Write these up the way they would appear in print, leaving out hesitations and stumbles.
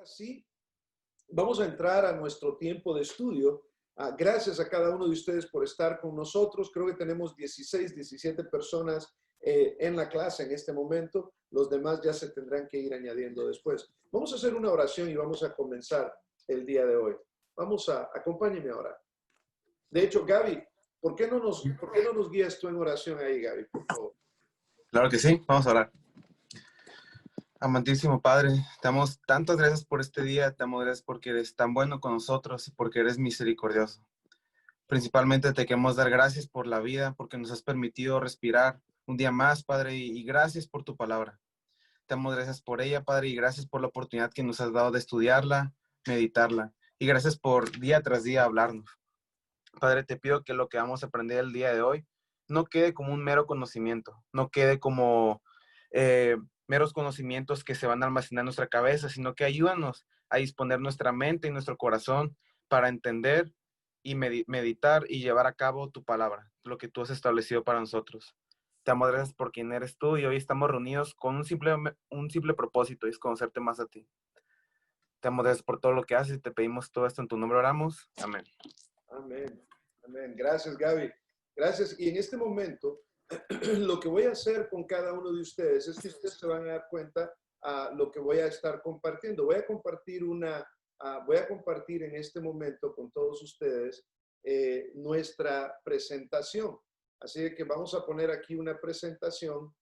Sí, vamos a entrar a nuestro tiempo de estudio. Gracias a cada uno de ustedes por estar con nosotros. Creo que tenemos 16, 17 personas en la clase en este momento. Los demás ya se tendrán que ir añadiendo después. Vamos a hacer una oración y vamos a comenzar el día de hoy. Acompáñenme ahora. De hecho, Gaby, ¿por qué no nos guías tú en oración ahí, Gaby, por favor? Claro que sí, vamos a orar. Amantísimo Padre, te damos tantas gracias por este día, te damos gracias porque eres tan bueno con nosotros y porque eres misericordioso. Principalmente te queremos dar gracias por la vida, porque nos has permitido respirar un día más, Padre, y gracias por tu palabra. Te damos gracias por ella, Padre, y gracias por la oportunidad que nos has dado de estudiarla, meditarla, y gracias por día tras día hablarnos. Padre, te pido que lo que vamos a aprender el día de hoy no quede como un mero conocimiento, no quede como meros conocimientos que se van a almacenar en nuestra cabeza, sino que ayúdanos a disponer nuestra mente y nuestro corazón para entender y meditar y llevar a cabo tu palabra, lo que tú has establecido para nosotros. Te damos gracias por quien eres tú y hoy estamos reunidos con un simple propósito, y es conocerte más a ti. Te damos gracias por todo lo que haces y te pedimos todo esto en tu nombre, oramos. Amén. Amén. Amén. Gracias, Gaby. Gracias. Y en este momento, lo que voy a hacer con cada uno de ustedes es que ustedes se van a dar cuenta a lo que voy a estar compartiendo. Voy a compartir en este momento con todos ustedes nuestra presentación. Así que vamos a poner aquí una presentación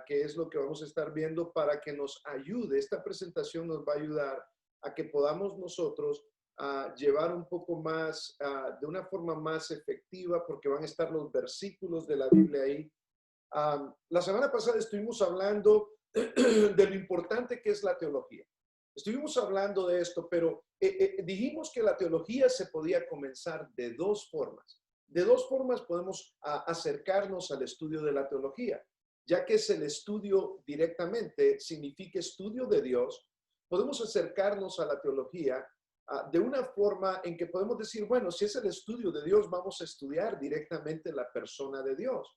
que es lo que vamos a estar viendo para que nos ayude. Esta presentación nos va a ayudar a que podamos nosotros llevar un poco más, de una forma más efectiva, porque van a estar los versículos de la Biblia ahí. La semana pasada estuvimos hablando de lo importante que es la teología. Estuvimos hablando de esto, pero dijimos que la teología se podía comenzar de dos formas. De dos formas podemos acercarnos al estudio de la teología, ya que es el estudio directamente, significa estudio de Dios. Podemos acercarnos a la teología de una forma en que podemos decir, bueno, si es el estudio de Dios, vamos a estudiar directamente la persona de Dios.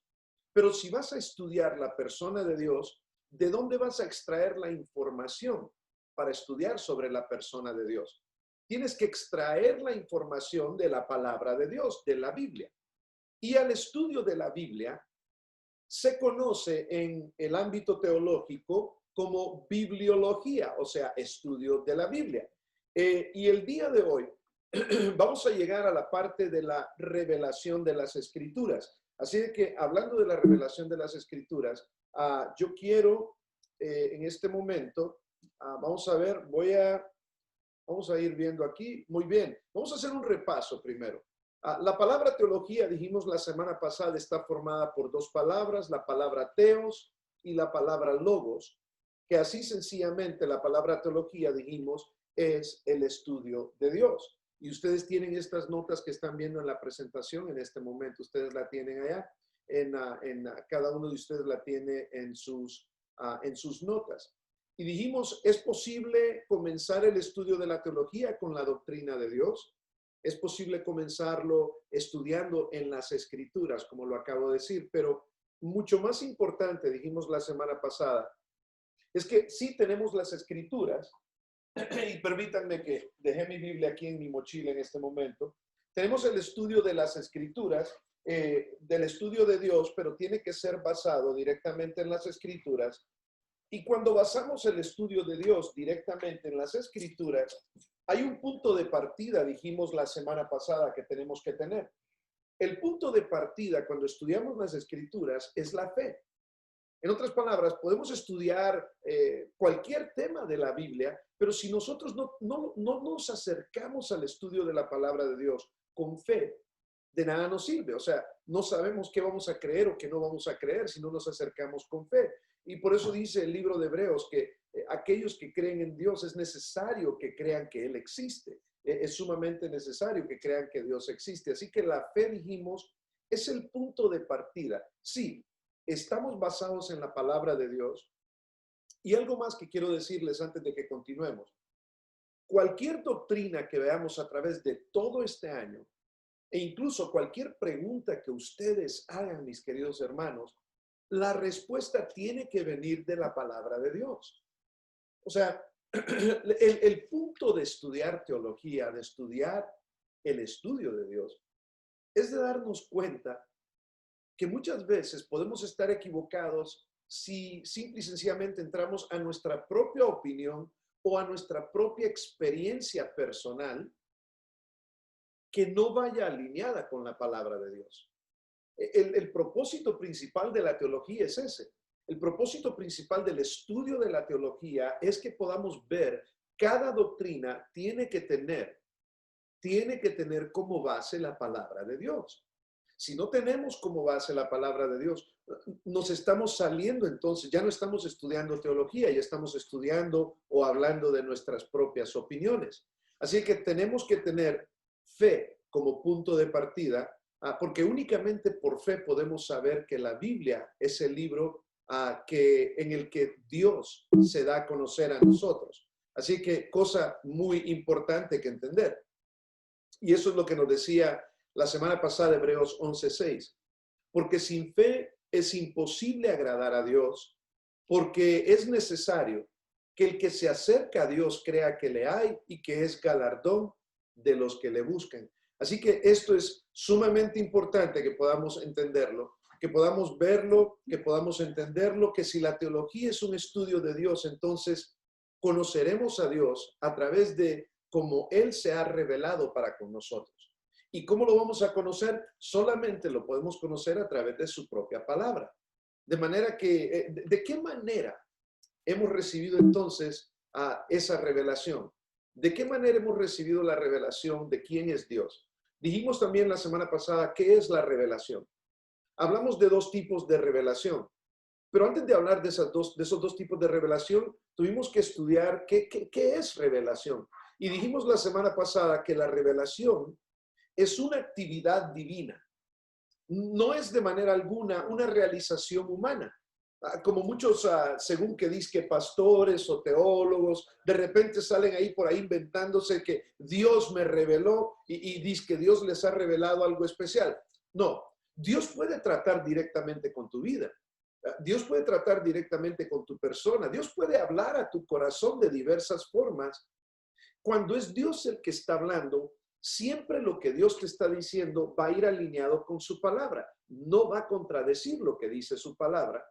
Pero si vas a estudiar la persona de Dios, ¿de dónde vas a extraer la información para estudiar sobre la persona de Dios? Tienes que extraer la información de la palabra de Dios, de la Biblia. Y al estudio de la Biblia se conoce en el ámbito teológico como bibliología, o sea, estudio de la Biblia. Y el día de hoy vamos a llegar a la parte de la revelación de las Escrituras. Así que hablando de la revelación de las Escrituras, yo quiero en este momento, vamos a ver, vamos a ir viendo aquí. Muy bien, vamos a hacer un repaso primero. La palabra teología, dijimos la semana pasada, está formada por dos palabras, la palabra teos y la palabra logos, que así sencillamente la palabra teología, dijimos, es el estudio de Dios. Y ustedes tienen estas notas que están viendo en la presentación en este momento. Ustedes la tienen allá. Cada uno de ustedes la tiene en sus notas. Y dijimos, ¿es posible comenzar el estudio de la teología con la doctrina de Dios? Es posible comenzarlo estudiando en las Escrituras, como lo acabo de decir, pero mucho más importante, dijimos la semana pasada, es que sí tenemos las Escrituras, y permítanme que dejé mi Biblia aquí en mi mochila en este momento. Tenemos el estudio de las Escrituras, del estudio de Dios, pero tiene que ser basado directamente en las Escrituras. Y cuando basamos el estudio de Dios directamente en las Escrituras, hay un punto de partida, dijimos la semana pasada, que tenemos que tener. El punto de partida cuando estudiamos las Escrituras es la fe. En otras palabras, podemos estudiar cualquier tema de la Biblia, pero si nosotros no nos acercamos al estudio de la palabra de Dios con fe, de nada nos sirve. O sea, no sabemos qué vamos a creer o qué no vamos a creer si no nos acercamos con fe. Y por eso dice el libro de Hebreos que aquellos que creen en Dios es necesario que crean que Él existe. Es sumamente necesario que crean que Dios existe. Así que la fe, dijimos, es el punto de partida. Sí, estamos basados en la palabra de Dios. Y algo más que quiero decirles antes de que continuemos. Cualquier doctrina que veamos a través de todo este año, e incluso cualquier pregunta que ustedes hagan, mis queridos hermanos, la respuesta tiene que venir de la palabra de Dios. O sea, el punto de estudiar teología, de estudiar el estudio de Dios, es de darnos cuenta que muchas veces podemos estar equivocados si simple y sencillamente entramos a nuestra propia opinión o a nuestra propia experiencia personal que no vaya alineada con la palabra de Dios. El propósito principal de la teología es ese. El propósito principal del estudio de la teología es que podamos ver cada doctrina tiene que tener como base la palabra de Dios. Si no tenemos como base la palabra de Dios, nos estamos saliendo entonces, ya no estamos estudiando teología, ya estamos estudiando o hablando de nuestras propias opiniones. Así que tenemos que tener fe como punto de partida, porque únicamente por fe podemos saber que la Biblia es el libro en el que Dios se da a conocer a nosotros. Así que cosa muy importante que entender. Y eso es lo que nos decía la semana pasada Hebreos 11:6. Porque sin fe es imposible agradar a Dios, porque es necesario que el que se acerca a Dios crea que le hay y que es galardón de los que le buscan. Así que esto es sumamente importante que podamos entenderlo, que podamos verlo, que podamos entenderlo, que si la teología es un estudio de Dios, entonces conoceremos a Dios a través de cómo Él se ha revelado para con nosotros. ¿Y cómo lo vamos a conocer? Solamente lo podemos conocer a través de su propia palabra. De manera que, ¿de qué manera hemos recibido entonces esa revelación? ¿De qué manera hemos recibido la revelación de quién es Dios? Dijimos también la semana pasada, ¿qué es la revelación? Hablamos de dos tipos de revelación, pero antes de hablar de esos dos tipos de revelación, tuvimos que estudiar qué es revelación. Y dijimos la semana pasada que la revelación es una actividad divina. No es de manera alguna una realización humana. Como muchos, según que dicen que pastores o teólogos, de repente salen ahí por ahí inventándose que Dios me reveló y dicen que Dios les ha revelado algo especial. No, Dios puede tratar directamente con tu vida. Dios puede tratar directamente con tu persona. Dios puede hablar a tu corazón de diversas formas. Cuando es Dios el que está hablando, siempre lo que Dios te está diciendo va a ir alineado con su palabra. No va a contradecir lo que dice su palabra.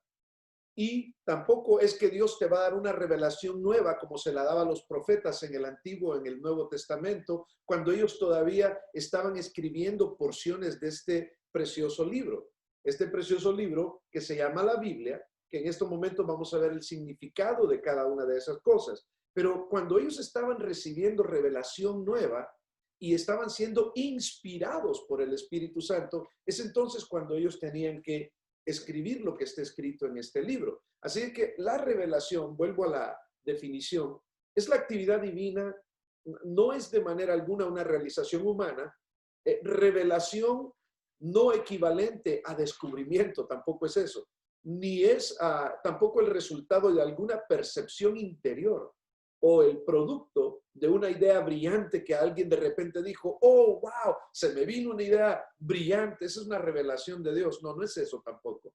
Y tampoco es que Dios te va a dar una revelación nueva como se la daba a los profetas en el Antiguo, en el Nuevo Testamento, cuando ellos todavía estaban escribiendo porciones de este precioso libro. Este precioso libro que se llama la Biblia, que en estos momentos vamos a ver el significado de cada una de esas cosas. Pero cuando ellos estaban recibiendo revelación nueva y estaban siendo inspirados por el Espíritu Santo, es entonces cuando ellos tenían que escribir lo que está escrito en este libro. Así que la revelación, vuelvo a la definición, es la actividad divina, no es de manera alguna una realización humana. Revelación no equivalente a descubrimiento, tampoco es eso, ni es tampoco el resultado de alguna percepción interior o el producto de una idea brillante que alguien de repente dijo, oh, wow, se me vino una idea brillante, esa es una revelación de Dios. No, no es eso tampoco.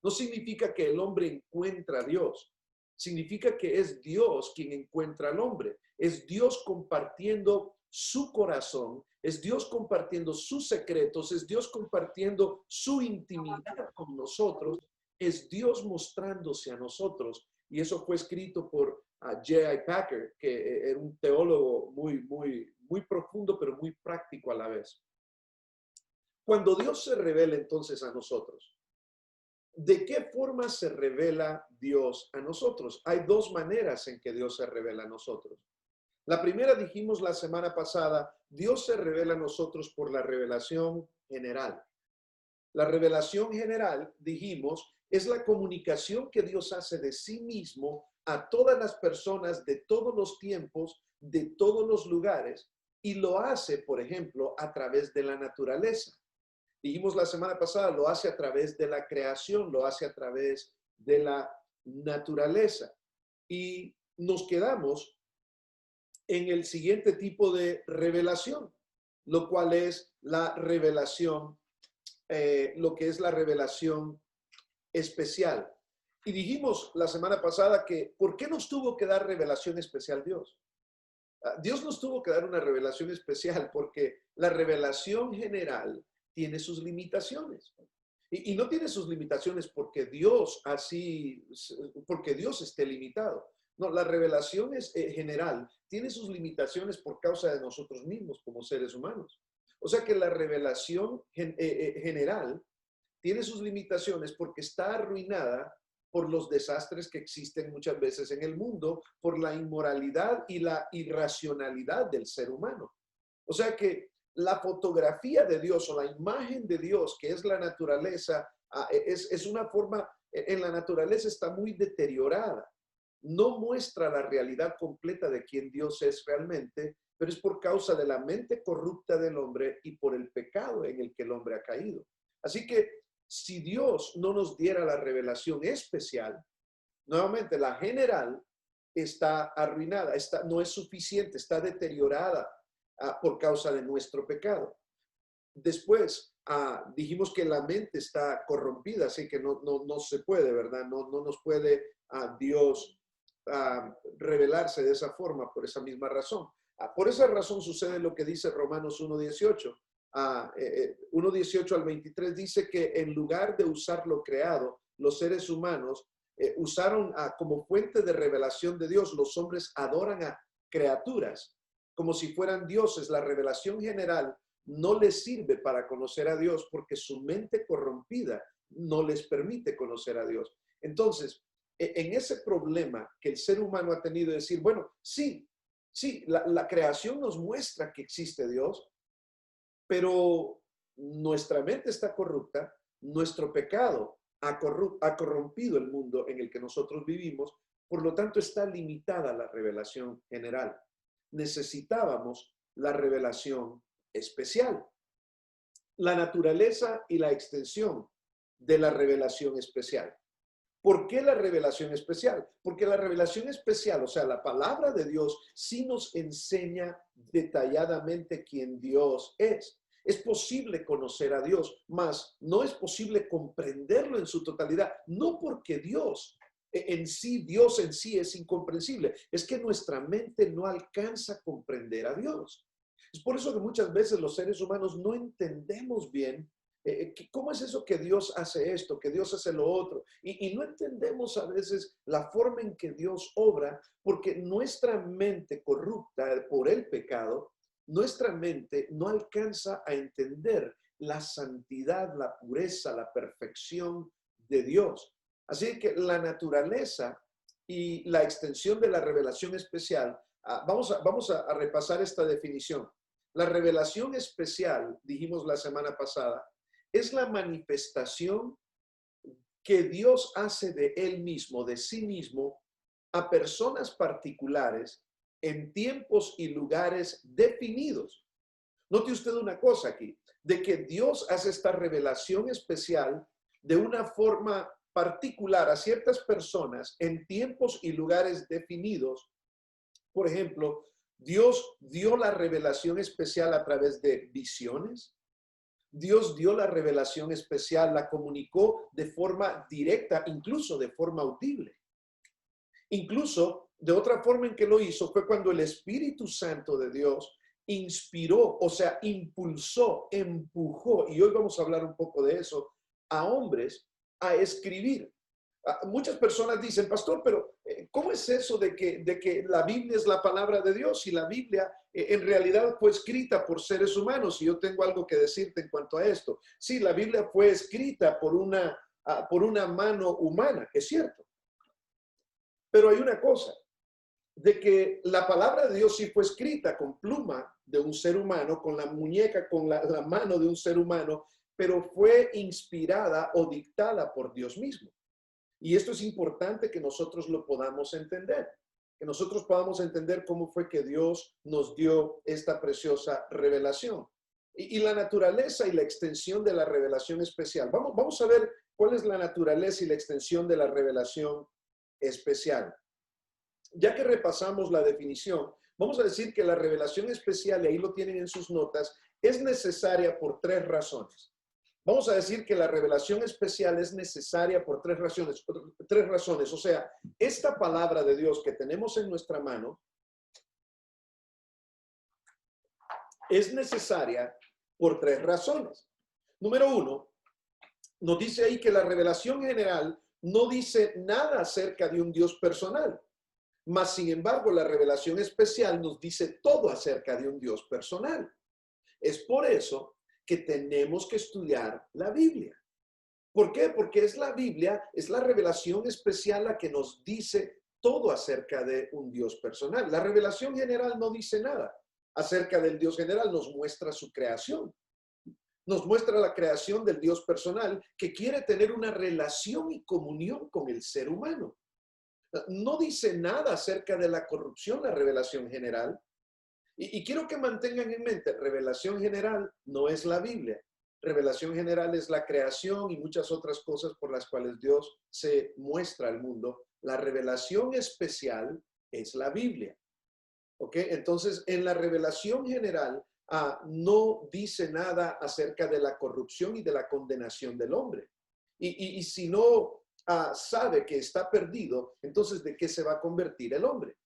No significa que el hombre encuentra a Dios. Significa que es Dios quien encuentra al hombre. Es Dios compartiendo su corazón, es Dios compartiendo sus secretos, es Dios compartiendo su intimidad con nosotros, es Dios mostrándose a nosotros. Y eso fue escrito por J.I. Packer, que era un teólogo muy profundo, pero muy práctico a la vez. Cuando Dios se revela entonces a nosotros, ¿de qué forma se revela Dios a nosotros? Hay dos maneras en que Dios se revela a nosotros. La primera dijimos la semana pasada, Dios se revela a nosotros por la revelación general. La revelación general, dijimos, es la comunicación que Dios hace de sí mismo a todas las personas de todos los tiempos, de todos los lugares, y lo hace, por ejemplo, a través de la naturaleza. Dijimos la semana pasada, lo hace a través de la creación, lo hace a través de la naturaleza. Y nos quedamos en el siguiente tipo de revelación, lo cual es la revelación, lo que es la revelación especial. Y dijimos la semana pasada que ¿por qué nos tuvo que dar revelación especial Dios? Dios nos tuvo que dar una revelación especial porque la revelación general tiene sus limitaciones. Y no tiene sus limitaciones porque Dios porque Dios esté limitado. No, la revelación general tiene sus limitaciones por causa de nosotros mismos como seres humanos. O sea que la revelación general tiene sus limitaciones porque está arruinada por los desastres que existen muchas veces en el mundo, por la inmoralidad y la irracionalidad del ser humano. O sea que la fotografía de Dios o la imagen de Dios, que es la naturaleza, es una forma, en la naturaleza está muy deteriorada. No muestra la realidad completa de quién Dios es realmente, pero es por causa de la mente corrupta del hombre y por el pecado en el que el hombre ha caído. Así que si Dios no nos diera la revelación especial, nuevamente la general está arruinada, no es suficiente, está deteriorada por causa de nuestro pecado. Después dijimos que la mente está corrompida, así que no se puede, ¿verdad? No nos puede Dios revelarse de esa forma por esa misma razón. Por esa razón sucede lo que dice Romanos 1:18. 1:18 al 23 dice que en lugar de usar lo creado, los seres humanos usaron como fuente de revelación de Dios. Los hombres adoran a criaturas como si fueran dioses. La revelación general no les sirve para conocer a Dios porque su mente corrompida no les permite conocer a Dios. Entonces, en ese problema que el ser humano ha tenido de decir, bueno, sí, la creación nos muestra que existe Dios, pero nuestra mente está corrupta, nuestro pecado ha corrompido el mundo en el que nosotros vivimos, por lo tanto está limitada la revelación general. Necesitábamos la revelación especial. La naturaleza y la extensión de la revelación especial. ¿Por qué la revelación especial? Porque la revelación especial, o sea, la palabra de Dios, sí nos enseña detalladamente quién Dios es. Es posible conocer a Dios, mas no es posible comprenderlo en su totalidad. No porque Dios en sí es incomprensible. Es que nuestra mente no alcanza a comprender a Dios. Es por eso que muchas veces los seres humanos no entendemos bien ¿cómo es eso que Dios hace esto, que Dios hace lo otro? Y no entendemos a veces la forma en que Dios obra, porque nuestra mente corrupta por el pecado, nuestra mente no alcanza a entender la santidad, la pureza, la perfección de Dios. Así que la naturaleza y la extensión de la revelación especial, vamos a repasar esta definición. La revelación especial, dijimos la semana pasada, es la manifestación que Dios hace de Él mismo, de sí mismo, a personas particulares en tiempos y lugares definidos. Note usted una cosa aquí, de que Dios hace esta revelación especial de una forma particular a ciertas personas en tiempos y lugares definidos. Por ejemplo, Dios dio la revelación especial a través de visiones. Dios dio la revelación especial, la comunicó de forma directa, incluso de forma audible. Incluso, de otra forma en que lo hizo fue cuando el Espíritu Santo de Dios inspiró, o sea, impulsó, empujó, y hoy vamos a hablar un poco de eso, a hombres a escribir. Muchas personas dicen, pastor, pero ¿cómo es eso de que la Biblia es la palabra de Dios y la Biblia en realidad fue escrita por seres humanos? Y yo tengo algo que decirte en cuanto a esto. Sí, la Biblia fue escrita por una mano humana, es cierto. Pero hay una cosa, de que la palabra de Dios sí fue escrita con pluma de un ser humano, con la muñeca, con la mano de un ser humano, pero fue inspirada o dictada por Dios mismo. Y esto es importante que nosotros lo podamos entender, que nosotros podamos entender cómo fue que Dios nos dio esta preciosa revelación. Y la naturaleza y la extensión de la revelación especial. Vamos a ver cuál es la naturaleza y la extensión de la revelación especial. Ya que repasamos la definición, vamos a decir que la revelación especial, y ahí lo tienen en sus notas, es necesaria por tres razones. Vamos a decir que la revelación especial es necesaria por tres razones. Tres razones. O sea, esta palabra de Dios que tenemos en nuestra mano es necesaria por tres razones. Número uno, nos dice ahí que la revelación general no dice nada acerca de un Dios personal. Mas, sin embargo, la revelación especial nos dice todo acerca de un Dios personal. Es por eso que tenemos que estudiar la Biblia. ¿Por qué? Porque es la Biblia, es la revelación especial la que nos dice todo acerca de un Dios personal. La revelación general no dice nada acerca del Dios general, nos muestra su creación. Nos muestra la creación del Dios personal que quiere tener una relación y comunión con el ser humano. No dice nada acerca de la corrupción, la revelación general. Y quiero que mantengan en mente, revelación general no es la Biblia. Revelación general es la creación y muchas otras cosas por las cuales Dios se muestra al mundo. La revelación especial es la Biblia. ¿Ok? Entonces, en la revelación general no dice nada acerca de la corrupción y de la condenación del hombre. Y si no sabe que está perdido, entonces ¿de qué se va a convertir el hombre?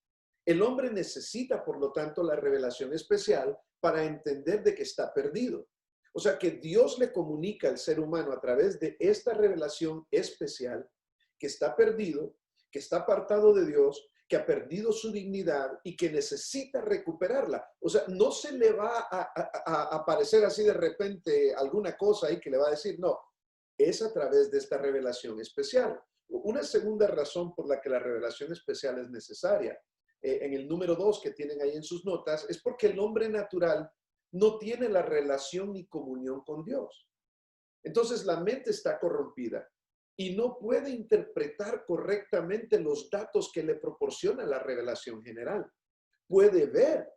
El hombre necesita, por lo tanto, la revelación especial para entender de que está perdido. O sea, que Dios le comunica al ser humano a través de esta revelación especial que está perdido, que está apartado de Dios, que ha perdido su dignidad y que necesita recuperarla. O sea, no se le va a aparecer así de repente alguna cosa ahí que le va a decir, no, es a través de esta revelación especial. Una segunda razón por la que la revelación especial es necesaria, en el número 2 que tienen ahí en sus notas, es porque el hombre natural no tiene la relación ni comunión con Dios. Entonces la mente está corrompida y no puede interpretar correctamente los datos que le proporciona la revelación general. Puede ver,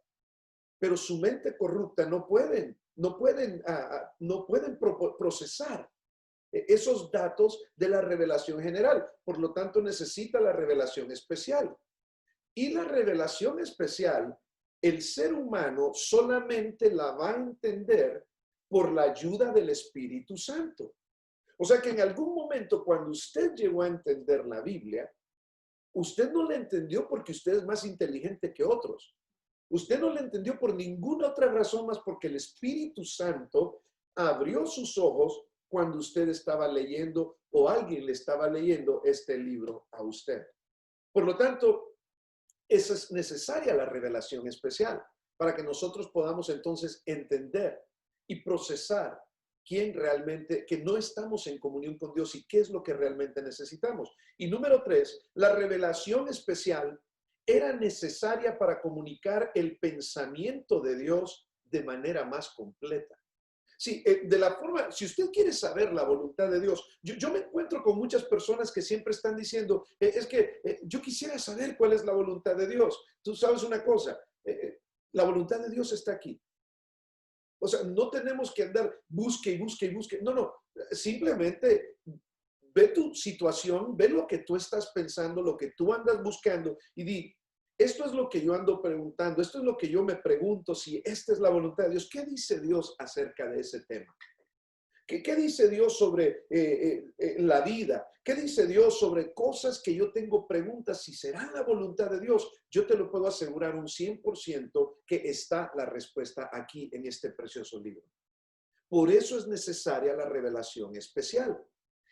pero su mente corrupta no pueden procesar esos datos de la revelación general. Por lo tanto, necesita la revelación especial. Y la revelación especial, el ser humano solamente la va a entender por la ayuda del Espíritu Santo. O sea que en algún momento cuando usted llegó a entender la Biblia, usted no la entendió porque usted es más inteligente que otros. Usted no la entendió por ninguna otra razón más porque el Espíritu Santo abrió sus ojos cuando usted estaba leyendo o alguien le estaba leyendo este libro a usted. Por lo tanto, es necesaria la revelación especial para que nosotros podamos entonces entender y procesar quién realmente, que no estamos en comunión con Dios y qué es lo que realmente necesitamos. Y número 3, la revelación especial era necesaria para comunicar el pensamiento de Dios de manera más completa. Sí, de la forma, si usted quiere saber la voluntad de Dios, yo me encuentro con muchas personas que siempre están diciendo, es que yo quisiera saber cuál es la voluntad de Dios. Tú sabes una cosa, la voluntad de Dios está aquí. O sea, no tenemos que andar busque y busque y busque. No, no, simplemente ve tu situación, ve lo que tú estás pensando, lo que tú andas buscando y di, esto es lo que yo ando preguntando, esto es lo que yo me pregunto, si esta es la voluntad de Dios. ¿Qué dice Dios acerca de ese tema? ¿Qué dice Dios sobre la vida? ¿Qué dice Dios sobre cosas que yo tengo preguntas? Si será la voluntad de Dios, yo te lo puedo asegurar un 100% que está la respuesta aquí en este precioso libro. Por eso es necesaria la revelación especial.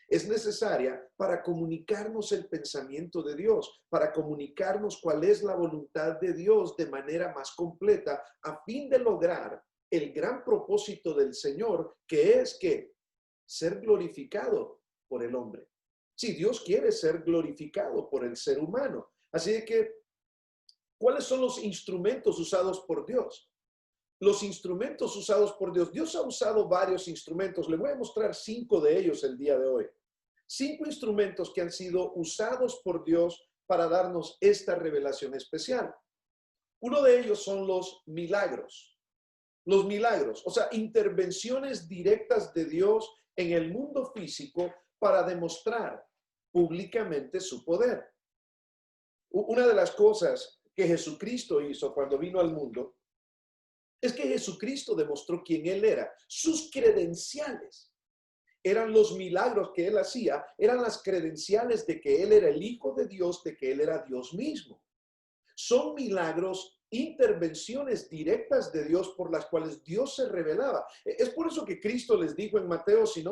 Es necesaria para comunicarnos el pensamiento de Dios, para comunicarnos cuál es la voluntad de Dios de manera más completa, a fin de lograr el gran propósito del Señor, que es que ser glorificado por el hombre. Sí, Dios quiere ser glorificado por el ser humano. Así de que, ¿cuáles son los instrumentos usados por Dios? Los instrumentos usados por Dios. Dios ha usado varios instrumentos. Le voy a mostrar 5 de ellos el día de hoy. 5 instrumentos que han sido usados por Dios para darnos esta revelación especial. Uno de ellos son los milagros. Los milagros, o sea, intervenciones directas de Dios en el mundo físico para demostrar públicamente su poder. Una de las cosas que Jesucristo hizo cuando vino al mundo es que Jesucristo demostró quién Él era, sus credenciales. eran los milagros que él hacía, eran las credenciales de que él era el Hijo de Dios, de que él era Dios mismo. Son milagros, intervenciones directas de Dios por las cuales Dios se revelaba. Es por eso que Cristo les dijo en Mateo, si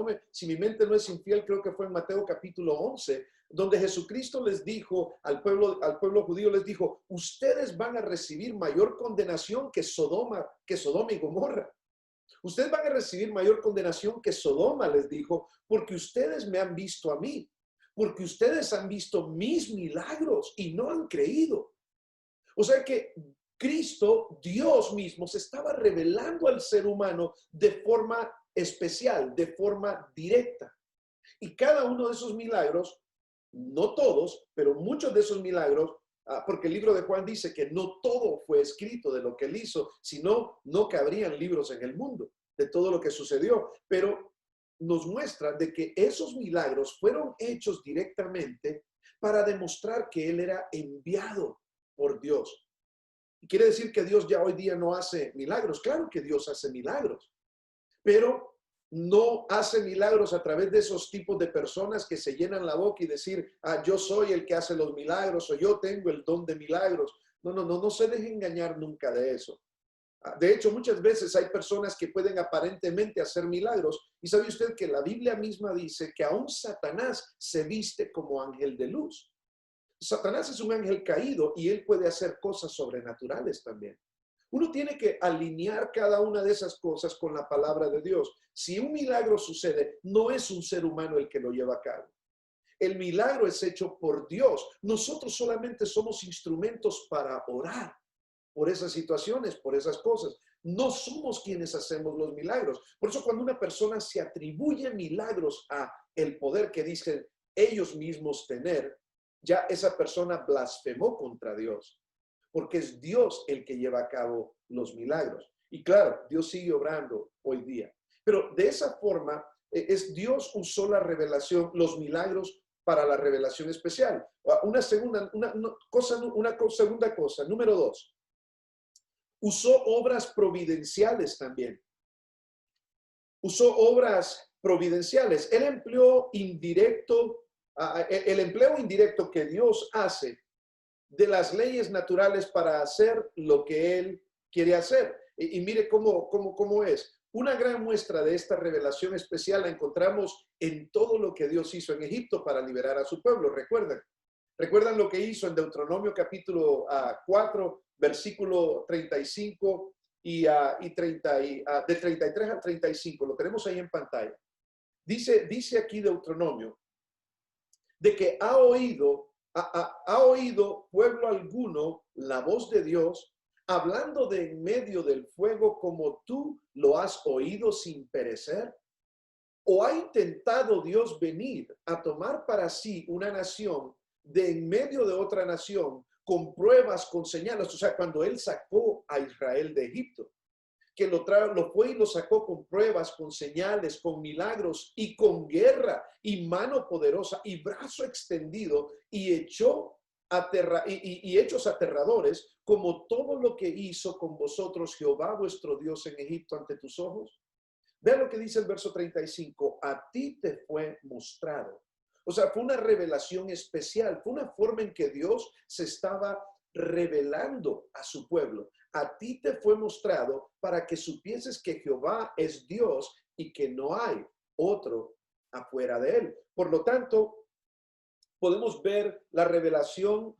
mi mente no es infiel, creo que fue en Mateo capítulo 11, donde Jesucristo les dijo al pueblo judío, les dijo, ustedes van a recibir mayor condenación que Sodoma y Gomorra. Ustedes van a recibir mayor condenación que Sodoma, les dijo, porque ustedes me han visto a mí, porque ustedes han visto mis milagros y no han creído. O sea que Cristo, Dios mismo, se estaba revelando al ser humano de forma especial, de forma directa. Y cada uno de esos milagros, no todos, pero muchos de esos milagros, porque el libro de Juan dice que no todo fue escrito de lo que él hizo, sino no cabrían libros en el mundo de todo lo que sucedió. Pero nos muestra de que esos milagros fueron hechos directamente para demostrar que él era enviado por Dios. Y quiere decir que Dios ya hoy día no hace milagros. Claro que Dios hace milagros, pero no hace milagros a través de esos tipos de personas que se llenan la boca y decir, yo soy el que hace los milagros o yo tengo el don de milagros. No se deje engañar nunca de eso. De hecho, muchas veces hay personas que pueden aparentemente hacer milagros y sabe usted que la Biblia misma dice que aún Satanás se viste como ángel de luz. Satanás es un ángel caído y él puede hacer cosas sobrenaturales también. Uno tiene que alinear cada una de esas cosas con la palabra de Dios. Si un milagro sucede, no es un ser humano el que lo lleva a cabo. El milagro es hecho por Dios. Nosotros solamente somos instrumentos para orar por esas situaciones, por esas cosas. No somos quienes hacemos los milagros. Por eso cuando una persona se atribuye milagros a el poder que dicen ellos mismos tener, ya esa persona blasfemó contra Dios, porque es Dios el que lleva a cabo los milagros. Y claro, Dios sigue obrando hoy día. Pero de esa forma, Dios usó la revelación, los milagros para la revelación especial. Una segunda cosa, número 2. Usó obras providenciales también. Usó obras providenciales. El empleo indirecto que Dios hace de las leyes naturales para hacer lo que Él quiere hacer. Y mire cómo es. Una gran muestra de esta revelación especial la encontramos en todo lo que Dios hizo en Egipto para liberar a su pueblo. ¿Recuerdan lo que hizo en Deuteronomio capítulo 4, versículo 35 de 33 al 35? Lo tenemos ahí en pantalla. Dice aquí Deuteronomio, de que ha oído pueblo alguno la voz de Dios, hablando de en medio del fuego como tú lo has oído sin perecer. ¿O ha intentado Dios venir a tomar para sí una nación de en medio de otra nación con pruebas, con señales? O sea, cuando Él sacó a Israel de Egipto, que lo fue y lo sacó con pruebas, con señales, con milagros y con guerra y mano poderosa y brazo extendido y hechos aterradores, como todo lo que hizo con vosotros Jehová vuestro Dios en Egipto ante tus ojos. Vean lo que dice el verso 35, a ti te fue mostrado. O sea, fue una revelación especial, fue una forma en que Dios se estaba revelando a su pueblo. A ti te fue mostrado para que supieses que Jehová es Dios y que no hay otro afuera de él. Por lo tanto, podemos ver la revelación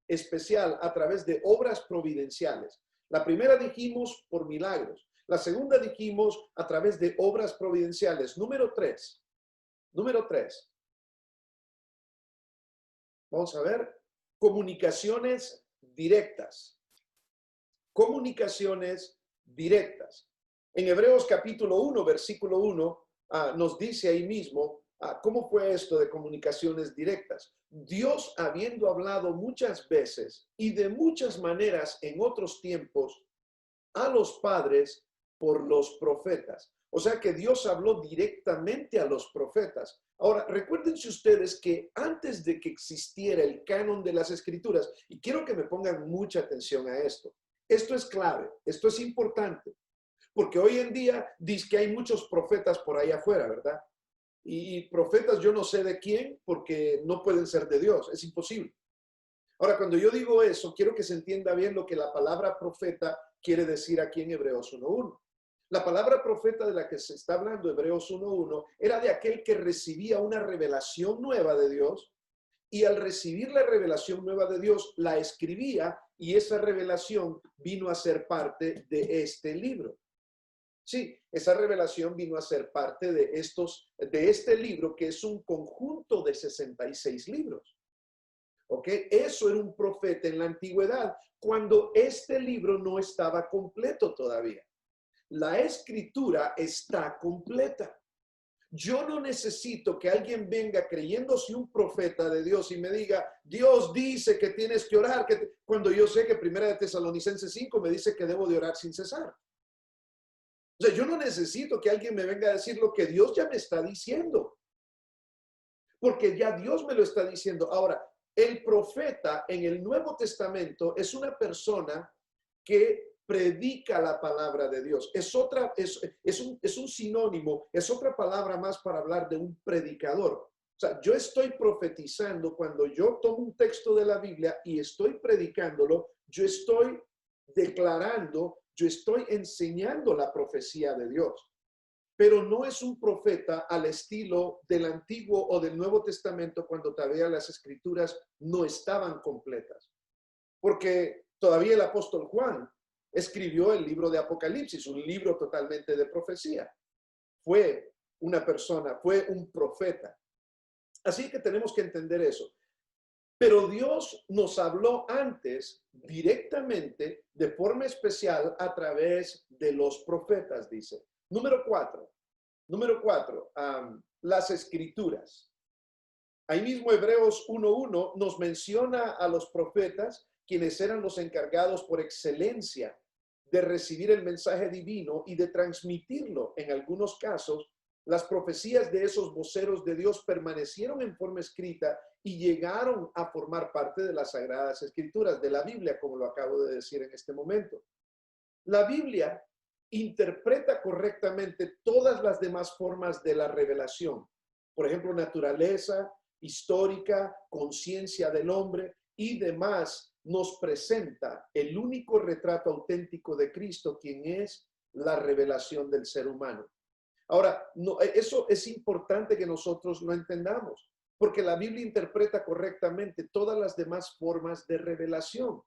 especial a través de obras providenciales. La primera dijimos por milagros. La segunda dijimos a través de obras providenciales. Número 3. Vamos a ver. Comunicaciones directas. Comunicaciones directas. En Hebreos capítulo 1, versículo 1, nos dice ahí mismo cómo fue esto de comunicaciones directas. Dios, habiendo hablado muchas veces y de muchas maneras en otros tiempos a los padres por los profetas. O sea que Dios habló directamente a los profetas. Ahora, recuérdense ustedes que antes de que existiera el canon de las escrituras, y quiero que me pongan mucha atención a esto, esto es clave, esto es importante, porque hoy en día dice que hay muchos profetas por ahí afuera, ¿verdad? Y profetas yo no sé de quién, porque no pueden ser de Dios, es imposible. Ahora, cuando yo digo eso, quiero que se entienda bien lo que la palabra profeta quiere decir aquí en Hebreos 1:1. La palabra profeta de la que se está hablando, Hebreos 1:1, era de aquel que recibía una revelación nueva de Dios, y al recibir la revelación nueva de Dios, la escribía, y esa revelación vino a ser parte de este libro. Sí, esa revelación vino a ser parte de este libro, que es un conjunto de 66 libros. ¿Ok? Eso era un profeta en la antigüedad, cuando este libro no estaba completo todavía. La escritura está completa. Yo no necesito que alguien venga creyéndose un profeta de Dios y me diga, Dios dice que tienes que orar, cuando yo sé que Primera de Tesalonicenses 5 me dice que debo de orar sin cesar. O sea, yo no necesito que alguien me venga a decir lo que Dios ya me está diciendo, porque ya Dios me lo está diciendo. Ahora, el profeta en el Nuevo Testamento es una persona que predica la palabra de Dios. Es un sinónimo, es otra palabra más para hablar de un predicador. O sea, yo estoy profetizando cuando yo tomo un texto de la Biblia y estoy predicándolo, yo estoy declarando, yo estoy enseñando la profecía de Dios. Pero no es un profeta al estilo del Antiguo o del Nuevo Testamento, cuando todavía las escrituras no estaban completas. Porque todavía el apóstol Juan escribió el libro de Apocalipsis, un libro totalmente de profecía. Fue una persona, fue un profeta. Así que tenemos que entender eso. Pero Dios nos habló antes directamente, de forma especial, a través de los profetas, dice. Número cuatro, las escrituras. Ahí mismo Hebreos 1:1 nos menciona a los profetas, quienes eran los encargados por excelencia de recibir el mensaje divino y de transmitirlo. En algunos casos, las profecías de esos voceros de Dios permanecieron en forma escrita y llegaron a formar parte de las Sagradas Escrituras, de la Biblia, como lo acabo de decir en este momento. La Biblia interpreta correctamente todas las demás formas de la revelación. Por ejemplo, naturaleza, histórica, conciencia del hombre y demás, nos presenta el único retrato auténtico de Cristo, quien es la revelación del ser humano. Ahora, eso es importante que nosotros lo entendamos, porque la Biblia interpreta correctamente todas las demás formas de revelación.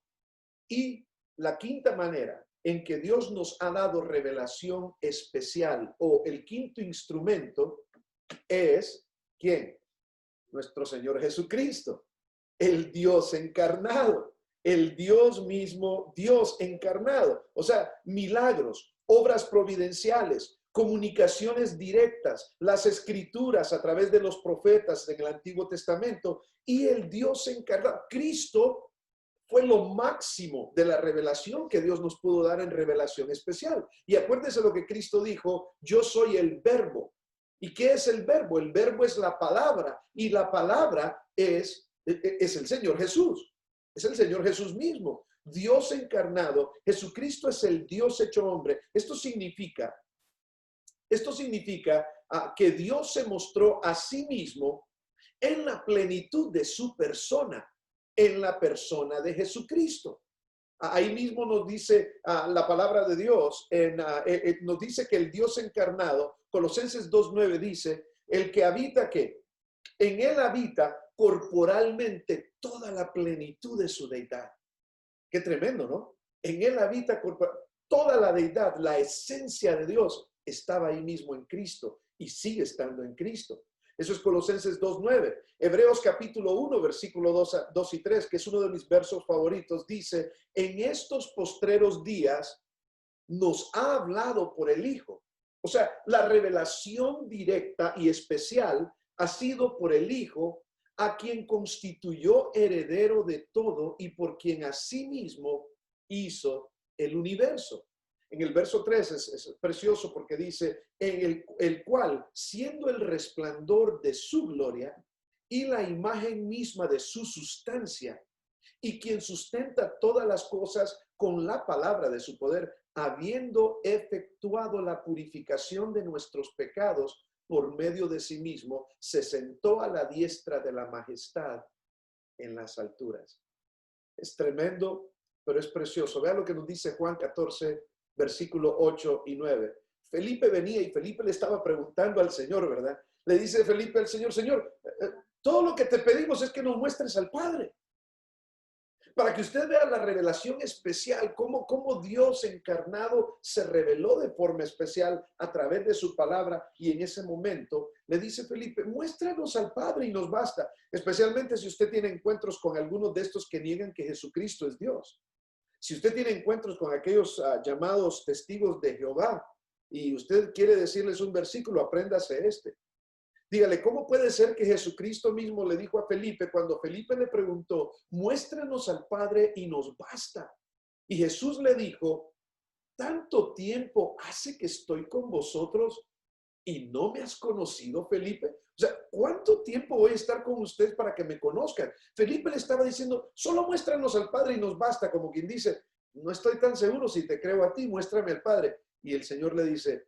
Y la quinta manera en que Dios nos ha dado revelación especial, o el quinto instrumento, es ¿quién? Nuestro Señor Jesucristo, el Dios encarnado, el Dios mismo, Dios encarnado. O sea, milagros, obras providenciales, comunicaciones directas, las escrituras a través de los profetas en el Antiguo Testamento y el Dios encarnado. Cristo fue lo máximo de la revelación que Dios nos pudo dar en revelación especial. Y acuérdense lo que Cristo dijo: yo soy el verbo. ¿Y qué es el verbo? El verbo es la palabra, y la palabra es el Señor Jesús. Es el Señor Jesús mismo. Dios encarnado. Jesucristo es el Dios hecho hombre. Esto significa que Dios se mostró a sí mismo en la plenitud de su persona, en la persona de Jesucristo. Ahí mismo nos dice la palabra de Dios, nos dice que el Dios encarnado, Colosenses 2:9 dice, el que habita, ¿qué? En él habita corporalmente toda la plenitud de su deidad. Qué tremendo, ¿no? En él habita toda la deidad, la esencia de Dios estaba ahí mismo en Cristo y sigue estando en Cristo. Eso es Colosenses 2:9. Hebreos capítulo 1, versículo 2 y 3, que es uno de mis versos favoritos, dice: en estos postreros días nos ha hablado por el Hijo. O sea, la revelación directa y especial ha sido por el Hijo, a quien constituyó heredero de todo y por quien asimismo hizo el universo. En el verso 3 es precioso porque dice, en el cual, siendo el resplandor de su gloria y la imagen misma de su sustancia, y quien sustenta todas las cosas con la palabra de su poder, habiendo efectuado la purificación de nuestros pecados, por medio de sí mismo, se sentó a la diestra de la majestad en las alturas. Es tremendo, pero es precioso. Vea lo que nos dice Juan 14, versículo 8 y 9. Felipe venía y Felipe le estaba preguntando al Señor, ¿verdad? Le dice Felipe al Señor, Señor, todo lo que te pedimos es que nos muestres al Padre. Para que usted vea la revelación especial, cómo Dios encarnado se reveló de forma especial a través de su palabra. Y en ese momento le dice Felipe, muéstranos al Padre y nos basta. Especialmente si usted tiene encuentros con algunos de estos que niegan que Jesucristo es Dios. Si usted tiene encuentros con aquellos llamados testigos de Jehová y usted quiere decirles un versículo, apréndase este. Dígale, ¿cómo puede ser que Jesucristo mismo le dijo a Felipe, cuando Felipe le preguntó, muéstranos al Padre y nos basta? Y Jesús le dijo, ¿tanto tiempo hace que estoy con vosotros y no me has conocido, Felipe? O sea, ¿cuánto tiempo voy a estar con ustedes para que me conozcan? Felipe le estaba diciendo, solo muéstranos al Padre y nos basta, como quien dice, no estoy tan seguro si te creo a ti, muéstrame al Padre. Y el Señor le dice,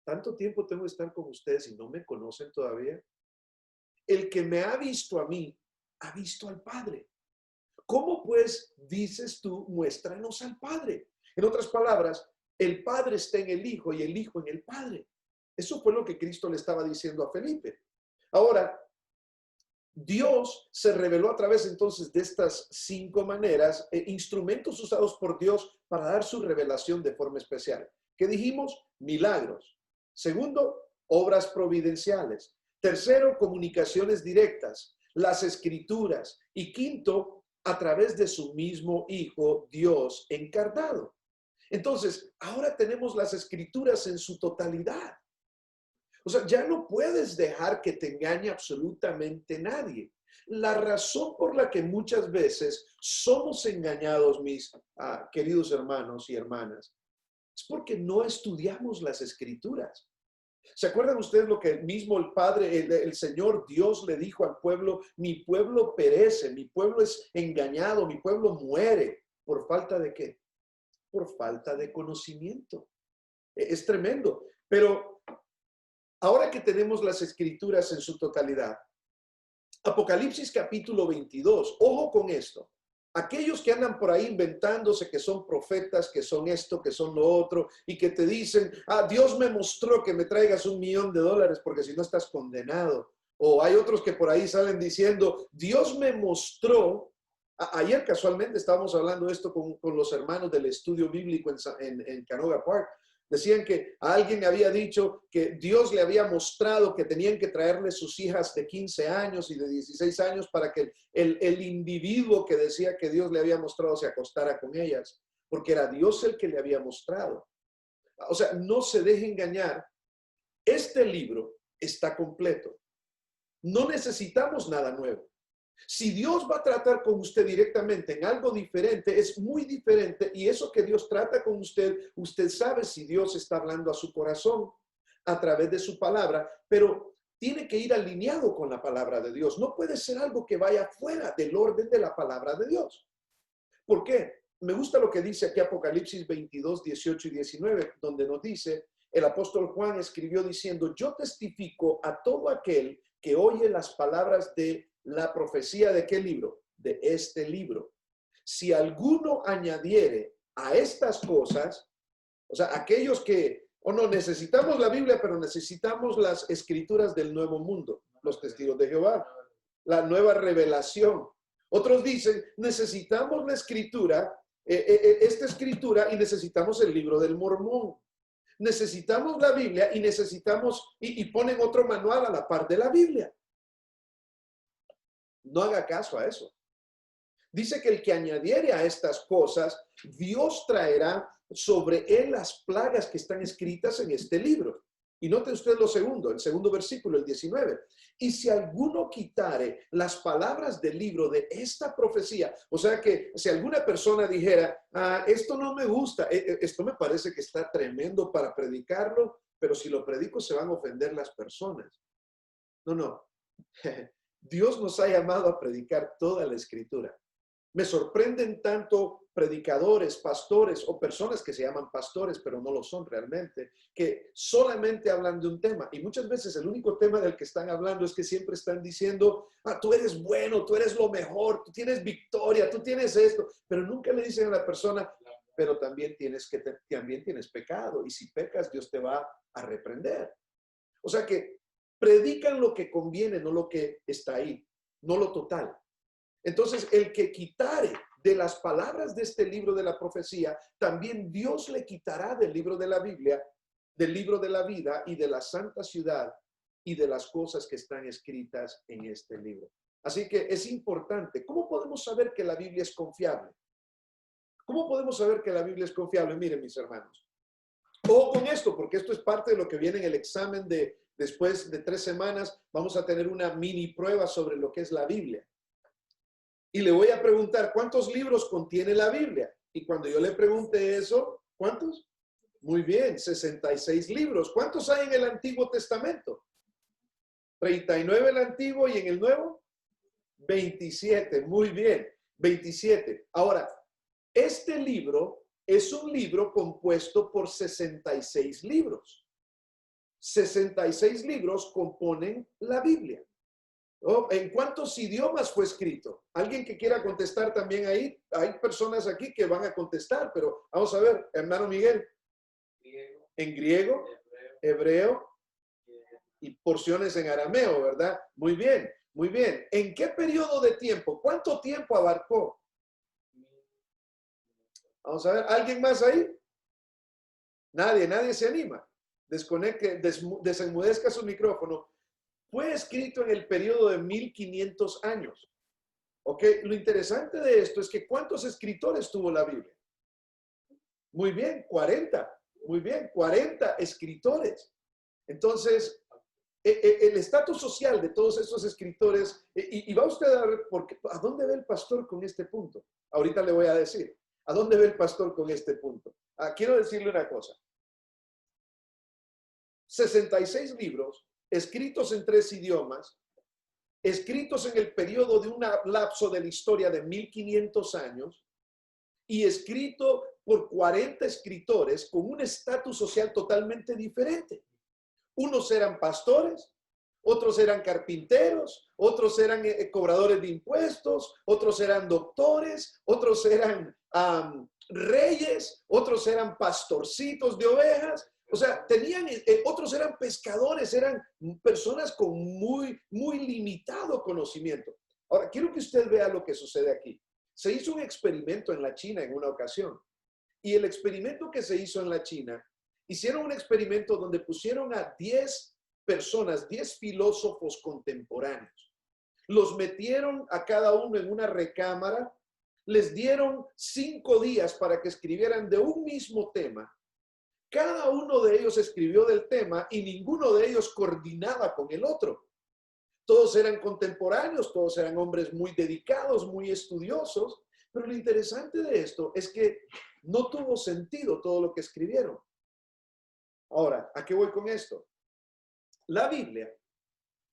¿tanto tiempo tengo que estar con ustedes y no me conocen todavía? El que me ha visto a mí, ha visto al Padre. ¿Cómo pues dices tú, muéstranos al Padre? En otras palabras, el Padre está en el Hijo y el Hijo en el Padre. Eso fue lo que Cristo le estaba diciendo a Felipe. Ahora, Dios se reveló a través entonces de estas 5 maneras, instrumentos usados por Dios para dar su revelación de forma especial. ¿Qué dijimos? Milagros. Segundo, obras providenciales. Tercero, comunicaciones directas, las escrituras. Y quinto, a través de su mismo Hijo, Dios encarnado. Entonces, ahora tenemos las escrituras en su totalidad. O sea, ya no puedes dejar que te engañe absolutamente nadie. La razón por la que muchas veces somos engañados, mis queridos hermanos y hermanas, es porque no estudiamos las escrituras. ¿Se acuerdan ustedes lo que mismo el Padre, el Señor Dios le dijo al pueblo? Mi pueblo perece, mi pueblo es engañado, mi pueblo muere. ¿Por falta de qué? Por falta de conocimiento. Es tremendo. Pero ahora que tenemos las escrituras en su totalidad, Apocalipsis capítulo 22, ojo con esto. Aquellos que andan por ahí inventándose que son profetas, que son esto, que son lo otro, y que te dicen, Dios me mostró que me traigas $1,000,000 porque si no estás condenado. O hay otros que por ahí salen diciendo, Dios me mostró. Ayer casualmente estábamos hablando de esto con los hermanos del estudio bíblico en Canoga Park. Decían que alguien había dicho que Dios le había mostrado que tenían que traerle sus hijas de 15 años y de 16 años para que el individuo que decía que Dios le había mostrado se acostara con ellas, porque era Dios el que le había mostrado. O sea, no se deje engañar. Este libro está completo. No necesitamos nada nuevo. Si Dios va a tratar con usted directamente en algo diferente, es muy diferente, y eso que Dios trata con usted, usted sabe si Dios está hablando a su corazón a través de su palabra, pero tiene que ir alineado con la palabra de Dios. No puede ser algo que vaya fuera del orden de la palabra de Dios. ¿Por qué? Me gusta lo que dice aquí Apocalipsis 22, 18 y 19, donde nos dice, el apóstol Juan escribió diciendo, yo testifico a todo aquel que oye las palabras de la profecía de qué libro, de este libro. Si alguno añadiere a estas cosas, o sea, aquellos que, no necesitamos la Biblia, pero necesitamos las escrituras del nuevo mundo, los testigos de Jehová, la nueva revelación. Otros dicen, necesitamos la escritura, esta escritura, y necesitamos el libro del Mormón. Necesitamos la Biblia y necesitamos, y ponen otro manual a la par de la Biblia. No haga caso a eso. Dice que el que añadiere a estas cosas, Dios traerá sobre él las plagas que están escritas en este libro. Y note usted lo segundo, el segundo versículo, el 19. Y si alguno quitare las palabras del libro de esta profecía, o sea que si alguna persona dijera, esto no me gusta, esto me parece que está tremendo para predicarlo, pero si lo predico se van a ofender las personas. No. Dios nos ha llamado a predicar toda la escritura. Me sorprenden tanto predicadores, pastores o personas que se llaman pastores, pero no lo son realmente, que solamente hablan de un tema. Y muchas veces el único tema del que están hablando es que siempre están diciendo, tú eres bueno, tú eres lo mejor, tú tienes victoria, tú tienes esto. Pero nunca le dicen a la persona, pero también también tienes pecado. Y si pecas, Dios te va a reprender. O sea que predican lo que conviene, no lo que está ahí, no lo total. Entonces, el que quitare de las palabras de este libro de la profecía, también Dios le quitará del libro de la Biblia, del libro de la vida y de la santa ciudad y de las cosas que están escritas en este libro. Así que es importante. ¿Cómo podemos saber que la Biblia es confiable? ¿Cómo podemos saber que la Biblia es confiable? Miren, mis hermanos. Ojo con esto, porque esto es parte de lo que viene en el examen de después de 3 semanas. Vamos a tener una mini prueba sobre lo que es la Biblia. Y le voy a preguntar, ¿cuántos libros contiene la Biblia? Y cuando yo le pregunte eso, ¿cuántos? Muy bien, 66 libros. ¿Cuántos hay en el Antiguo Testamento? 39 el Antiguo y en el Nuevo, 27. Muy bien, 27. Ahora, este libro es un libro compuesto por 66 libros. 66 libros componen la Biblia. ¿En cuántos idiomas fue escrito? ¿Alguien que quiera contestar también ahí? Hay personas aquí que van a contestar, pero vamos a ver, hermano Miguel. En griego, hebreo y porciones en arameo, ¿verdad? Muy bien, muy bien. ¿En qué periodo de tiempo? ¿Cuánto tiempo abarcó? Vamos a ver, ¿alguien más ahí? Nadie se anima. Desconecte, desenmudezca su micrófono. Fue escrito en el periodo de 1500 años. ¿Ok? Lo interesante de esto es que ¿cuántos escritores tuvo la Biblia? Muy bien, 40. Muy bien, 40 escritores. Entonces, el estatus social de todos estos escritores, y va usted a ver, ¿a dónde ve el pastor con este punto? Ahorita le voy a decir, ¿a dónde ve el pastor con este punto? Quiero decirle una cosa. 66 libros, escritos en 3 idiomas, escritos en el periodo de un lapso de la historia de 1500 años y escrito por 40 escritores con un estatus social totalmente diferente. Unos eran pastores, otros eran carpinteros, otros eran cobradores de impuestos, otros eran doctores, otros eran reyes, otros eran pastorcitos de ovejas. O sea, otros eran pescadores, eran personas con muy limitado conocimiento. Ahora, quiero que usted vea lo que sucede aquí. Se hizo un experimento en la China en una ocasión. Y el experimento que se hizo en la China, hicieron un experimento donde pusieron a 10 personas, 10 filósofos contemporáneos. Los metieron a cada uno en una recámara, les dieron 5 días para que escribieran de un mismo tema. Cada uno de ellos escribió del tema y ninguno de ellos coordinaba con el otro. Todos eran contemporáneos, todos eran hombres muy dedicados, muy estudiosos, pero lo interesante de esto es que no tuvo sentido todo lo que escribieron. Ahora, ¿a qué voy con esto? La Biblia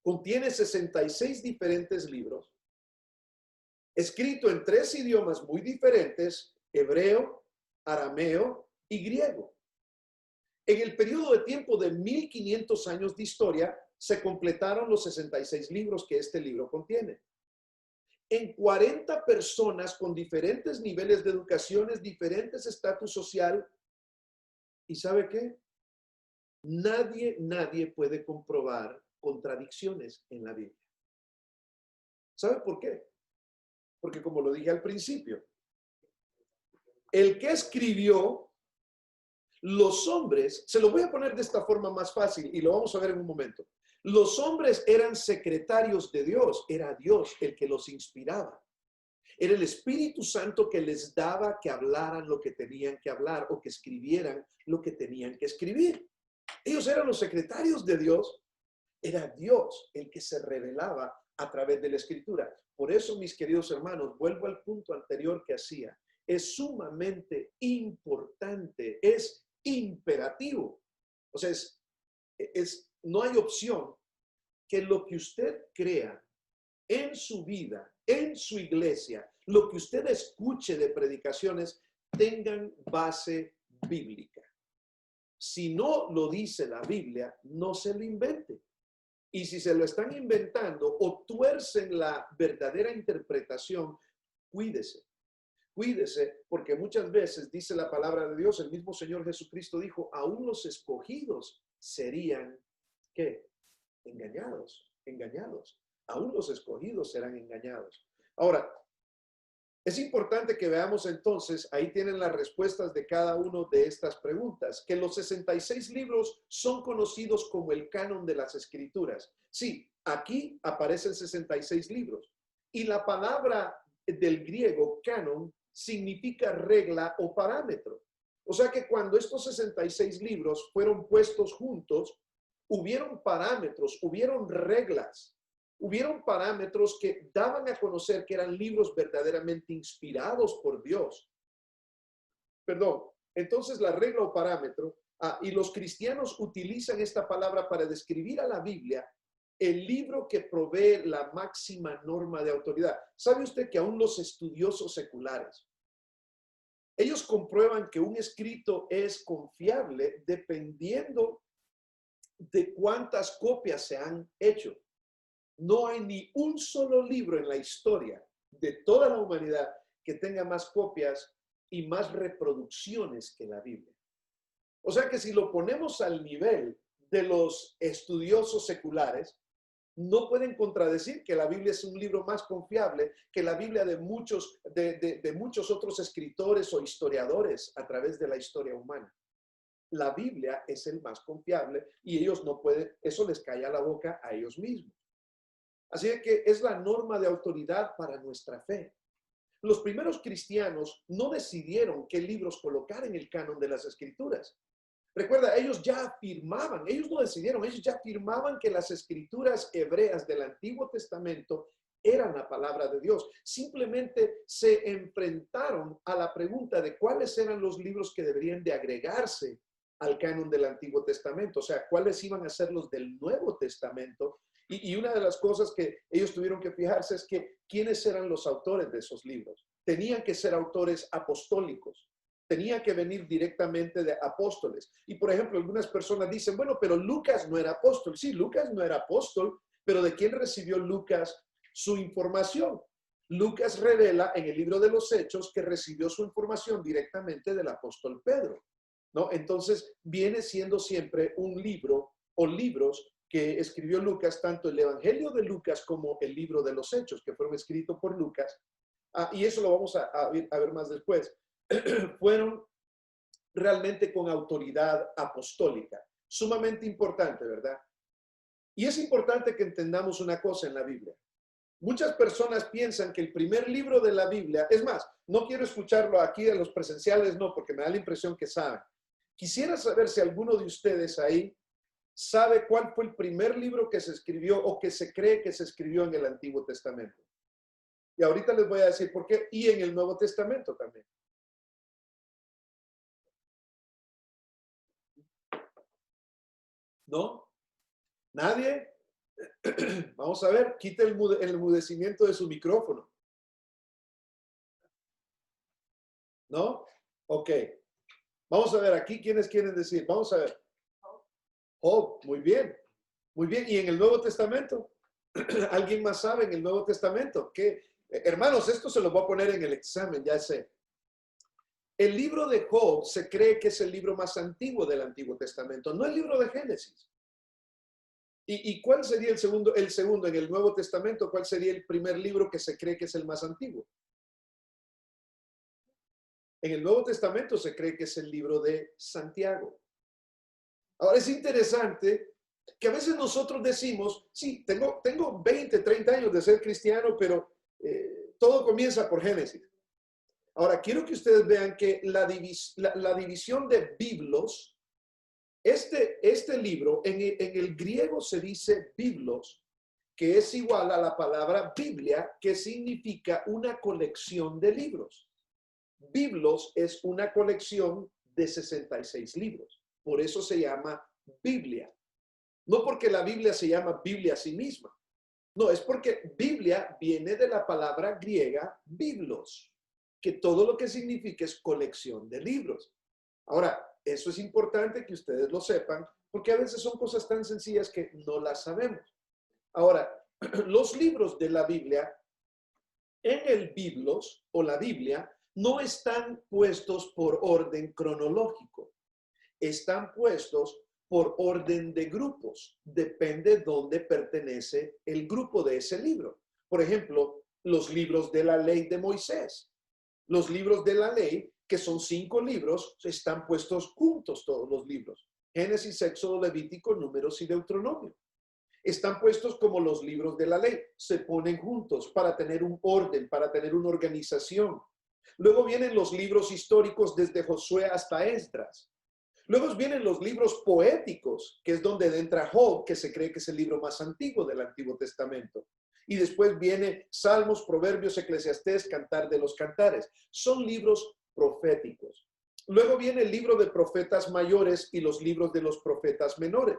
contiene 66 diferentes libros, escrito en 3 idiomas muy diferentes, hebreo, arameo y griego. En el periodo de tiempo de 1500 años de historia, se completaron los 66 libros que este libro contiene. En 40 personas con diferentes niveles de educaciones, diferentes estatus social. ¿Y sabe qué? Nadie puede comprobar contradicciones en la Biblia. ¿Sabe por qué? Porque como lo dije al principio, el que escribió, los hombres, se lo voy a poner de esta forma más fácil y lo vamos a ver en un momento. Los hombres eran secretarios de Dios, era Dios el que los inspiraba. Era el Espíritu Santo que les daba que hablaran lo que tenían que hablar o que escribieran lo que tenían que escribir. Ellos eran los secretarios de Dios. Era Dios el que se revelaba a través de la Escritura. Por eso, mis queridos hermanos, vuelvo al punto anterior que hacía. Es sumamente importante, es imperativo. O sea, no hay opción que lo que usted crea en su vida, en su iglesia, lo que usted escuche de predicaciones tengan base bíblica. Si no lo dice la Biblia, no se lo invente. Y si se lo están inventando o tuercen la verdadera interpretación, cuídese. Cuídese, porque muchas veces dice la palabra de Dios, el mismo Señor Jesucristo dijo, aún los escogidos serían, ¿qué? Engañados, engañados. Aún los escogidos serán engañados. Ahora, es importante que veamos entonces, ahí tienen las respuestas de cada una de estas preguntas, que los 66 libros son conocidos como el canon de las Escrituras. Sí, aquí aparecen 66 libros. Y la palabra del griego canon significa regla o parámetro. O sea que cuando estos 66 libros fueron puestos juntos, hubieron parámetros, hubieron reglas. Hubieron parámetros que daban a conocer que eran libros verdaderamente inspirados por Dios. Perdón, entonces la regla o parámetro, y los cristianos utilizan esta palabra para describir a la Biblia, el libro que provee la máxima norma de autoridad. ¿Sabe usted que aún los estudiosos seculares, ellos comprueban que un escrito es confiable dependiendo de cuántas copias se han hecho? No hay ni un solo libro en la historia de toda la humanidad que tenga más copias y más reproducciones que la Biblia. O sea que si lo ponemos al nivel de los estudiosos seculares, no pueden contradecir que la Biblia es un libro más confiable que la Biblia de muchos otros escritores o historiadores a través de la historia humana. La Biblia es el más confiable y ellos no pueden, eso les cae a la boca a ellos mismos. Así que es la norma de autoridad para nuestra fe. Los primeros cristianos no decidieron qué libros colocar en el canon de las Escrituras. Recuerda, ellos ya afirmaban, ellos no decidieron, ellos ya afirmaban que las escrituras hebreas del Antiguo Testamento eran la palabra de Dios. Simplemente se enfrentaron a la pregunta de cuáles eran los libros que deberían de agregarse al canon del Antiguo Testamento, o sea, cuáles iban a ser los del Nuevo Testamento. Y una de las cosas que ellos tuvieron que fijarse es que quiénes eran los autores de esos libros. Tenían que ser autores apostólicos. Tenía que venir directamente de apóstoles. Y por ejemplo, algunas personas dicen, bueno, pero Lucas no era apóstol. Sí, Lucas no era apóstol, pero ¿de quién recibió Lucas su información? Lucas revela en el libro de los Hechos que recibió su información directamente del apóstol Pedro, ¿no? Entonces, viene siendo siempre un libro o libros que escribió Lucas, tanto el Evangelio de Lucas como el libro de los Hechos, que fueron escritos por Lucas. Y eso lo vamos a ver más después. Fueron realmente con autoridad apostólica. Sumamente importante, ¿verdad? Y es importante que entendamos una cosa en la Biblia. Muchas personas piensan que el primer libro de la Biblia, es más, no quiero escucharlo aquí en los presenciales, no, porque me da la impresión que saben. Quisiera saber si alguno de ustedes ahí sabe cuál fue el primer libro que se escribió o que se cree que se escribió en el Antiguo Testamento. Y ahorita les voy a decir por qué, y en el Nuevo Testamento también. ¿No? ¿Nadie? Vamos a ver, quite el enmudecimiento de su micrófono. ¿No? Ok. Vamos a ver, aquí, ¿quiénes quieren decir? Vamos a ver. Job, muy bien. Muy bien. ¿Y en el Nuevo Testamento? ¿Alguien más sabe en el Nuevo Testamento? ¿Qué? Hermanos, esto se lo voy a poner en el examen, ya sé. El libro de Job se cree que es el libro más antiguo del Antiguo Testamento, no el libro de Génesis. ¿Y cuál sería el segundo en el Nuevo Testamento? ¿Cuál sería el primer libro que se cree que es el más antiguo? En el Nuevo Testamento se cree que es el libro de Santiago. Ahora es interesante que a veces nosotros decimos, sí, tengo 20, 30 años de ser cristiano, pero todo comienza por Génesis. Ahora, quiero que ustedes vean que la división de biblos, este libro, en el griego se dice biblos, que es igual a la palabra Biblia, que significa una colección de libros. Biblos es una colección de 66 libros. Por eso se llama Biblia. No porque la Biblia se llama Biblia a sí misma, No, es porque Biblia viene de la palabra griega biblos, que todo lo que significa es colección de libros. Ahora, eso es importante que ustedes lo sepan, porque a veces son cosas tan sencillas que no las sabemos. Ahora, los libros de la Biblia, en el biblos o la Biblia, no están puestos por orden cronológico, están puestos por orden de grupos. Depende dónde pertenece el grupo de ese libro. Por ejemplo, los libros de la ley de Moisés. Los libros de la ley, que son 5 libros, están puestos juntos todos los libros. Génesis, Éxodo, Levítico, Números y Deuteronomio. Están puestos como los libros de la ley. Se ponen juntos para tener un orden, para tener una organización. Luego vienen los libros históricos desde Josué hasta Esdras. Luego vienen los libros poéticos, que es donde entra Job, que se cree que es el libro más antiguo del Antiguo Testamento. Y después viene Salmos, Proverbios, Eclesiastés, Cantar de los Cantares. Son libros proféticos. Luego viene el libro de profetas mayores y los libros de los profetas menores.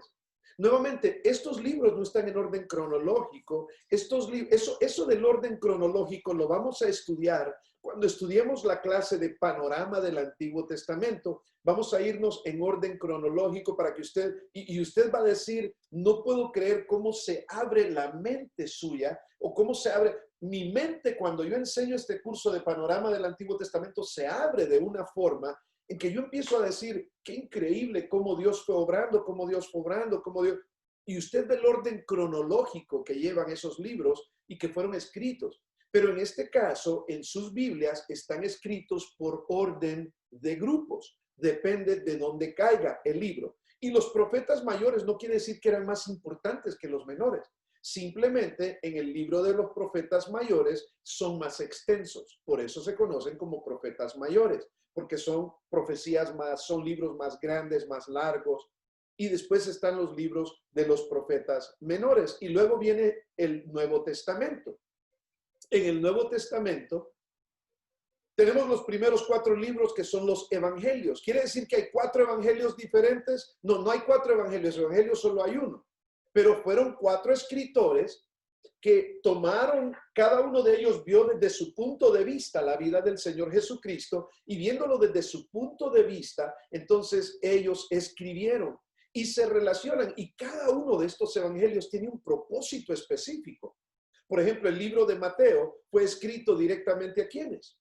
Nuevamente, estos libros no están en orden cronológico. Eso del orden cronológico lo vamos a estudiar cuando estudiemos la clase de panorama del Antiguo Testamento. Vamos a irnos en orden cronológico para que usted, y usted va a decir, no puedo creer cómo se abre la mente suya o cómo se abre mi mente cuando yo enseño este curso de panorama del Antiguo Testamento, se abre de una forma en que yo empiezo a decir, qué increíble cómo Dios fue obrando, cómo Dios fue obrando, cómo Dios... Y usted ve el orden cronológico que llevan esos libros y que fueron escritos. Pero en este caso, en sus Biblias están escritos por orden de grupos. Depende de dónde caiga el libro. Y los profetas mayores no quiere decir que eran más importantes que los menores. Simplemente en el libro de los profetas mayores son más extensos. Por eso se conocen como profetas mayores, porque son profecías más, son libros más grandes, más largos. Y después están los libros de los profetas menores. Y luego viene el Nuevo Testamento. En el Nuevo Testamento tenemos los primeros 4 libros que son los evangelios. ¿Quiere decir que hay 4 evangelios diferentes? No, no hay 4 evangelios. Evangelios solo hay uno. Pero fueron 4 escritores que tomaron, cada uno de ellos vio desde su punto de vista la vida del Señor Jesucristo y viéndolo desde su punto de vista, entonces ellos escribieron y se relacionan y cada uno de estos evangelios tiene un propósito específico. Por ejemplo, el libro de Mateo fue escrito directamente ¿a quiénes?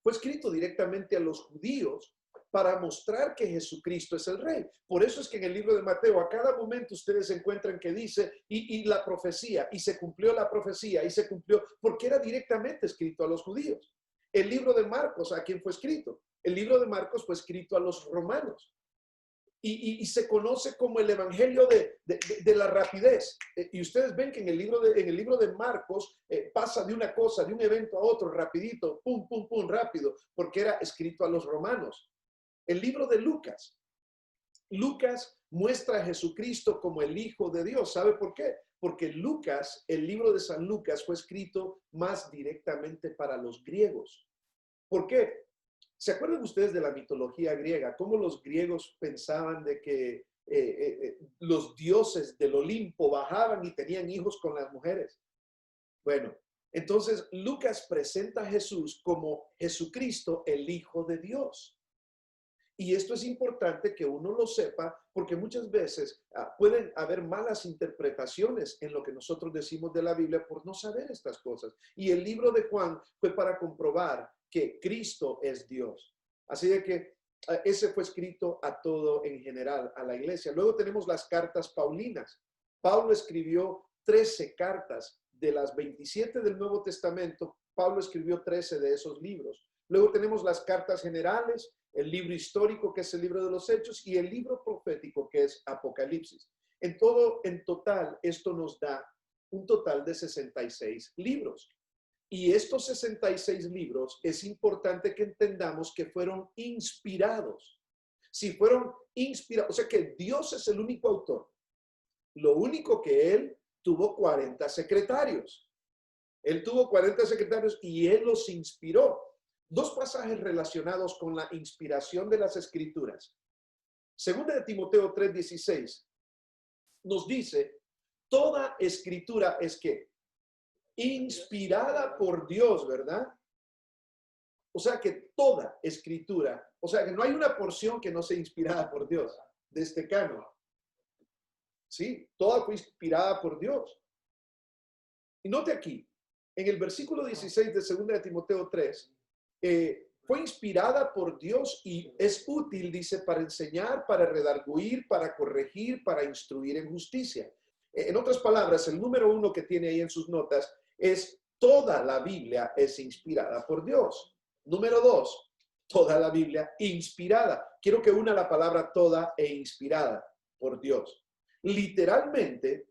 Fue escrito directamente a los judíos para mostrar que Jesucristo es el Rey. Por eso es que en el libro de Mateo a cada momento ustedes encuentran que dice y la profecía, y se cumplió la profecía, y se cumplió, porque era directamente escrito a los judíos. El libro de Marcos, ¿a quién fue escrito? El libro de Marcos fue escrito a los romanos. Y se conoce como el evangelio de la rapidez. Y ustedes ven que en el libro de Marcos pasa de una cosa, de un evento a otro, rapidito, pum, pum, pum, rápido, porque era escrito a los romanos. El libro de Lucas. Lucas muestra a Jesucristo como el Hijo de Dios. ¿Sabe por qué? Porque Lucas, el libro de San Lucas, fue escrito más directamente para los griegos. ¿Por qué? ¿Se acuerdan ustedes de la mitología griega? Cómo los griegos pensaban de que los dioses del Olimpo bajaban y tenían hijos con las mujeres. Bueno, entonces Lucas presenta a Jesús como Jesucristo, el Hijo de Dios. Y esto es importante que uno lo sepa porque muchas veces pueden haber malas interpretaciones en lo que nosotros decimos de la Biblia por no saber estas cosas. Y el libro de Juan fue para comprobar que Cristo es Dios. Así de que ese fue escrito a todo en general, a la iglesia. Luego tenemos las cartas paulinas. Pablo escribió 13 cartas de las 27 del Nuevo Testamento. Pablo escribió 13 de esos libros. Luego tenemos las cartas generales, el libro histórico, que es el libro de los Hechos, y el libro profético, que es Apocalipsis. En total, esto nos da un total de 66 libros. Y estos 66 libros es importante que entendamos que fueron inspirados. Si fueron inspirados, o sea que Dios es el único autor. Lo único que él tuvo 40 secretarios. Él tuvo 40 secretarios y él los inspiró. 2 pasajes relacionados con la inspiración de las Escrituras. Segunda de Timoteo 3:16 nos dice, toda escritura es ¿qué? inspirada por Dios, ¿verdad? O sea que toda escritura, o sea que no hay una porción que no sea inspirada por Dios de este canon. Sí, toda fue inspirada por Dios. Y note aquí, en el versículo 16 de 2 de Timoteo 3, fue inspirada por Dios y es útil, dice, para enseñar, para redarguir, para corregir, para instruir en justicia. En otras palabras, el número 1 que tiene ahí en sus notas es: toda la Biblia es inspirada por Dios. Número 2, toda la Biblia inspirada. Quiero que una la palabra toda e inspirada por Dios. Literalmente,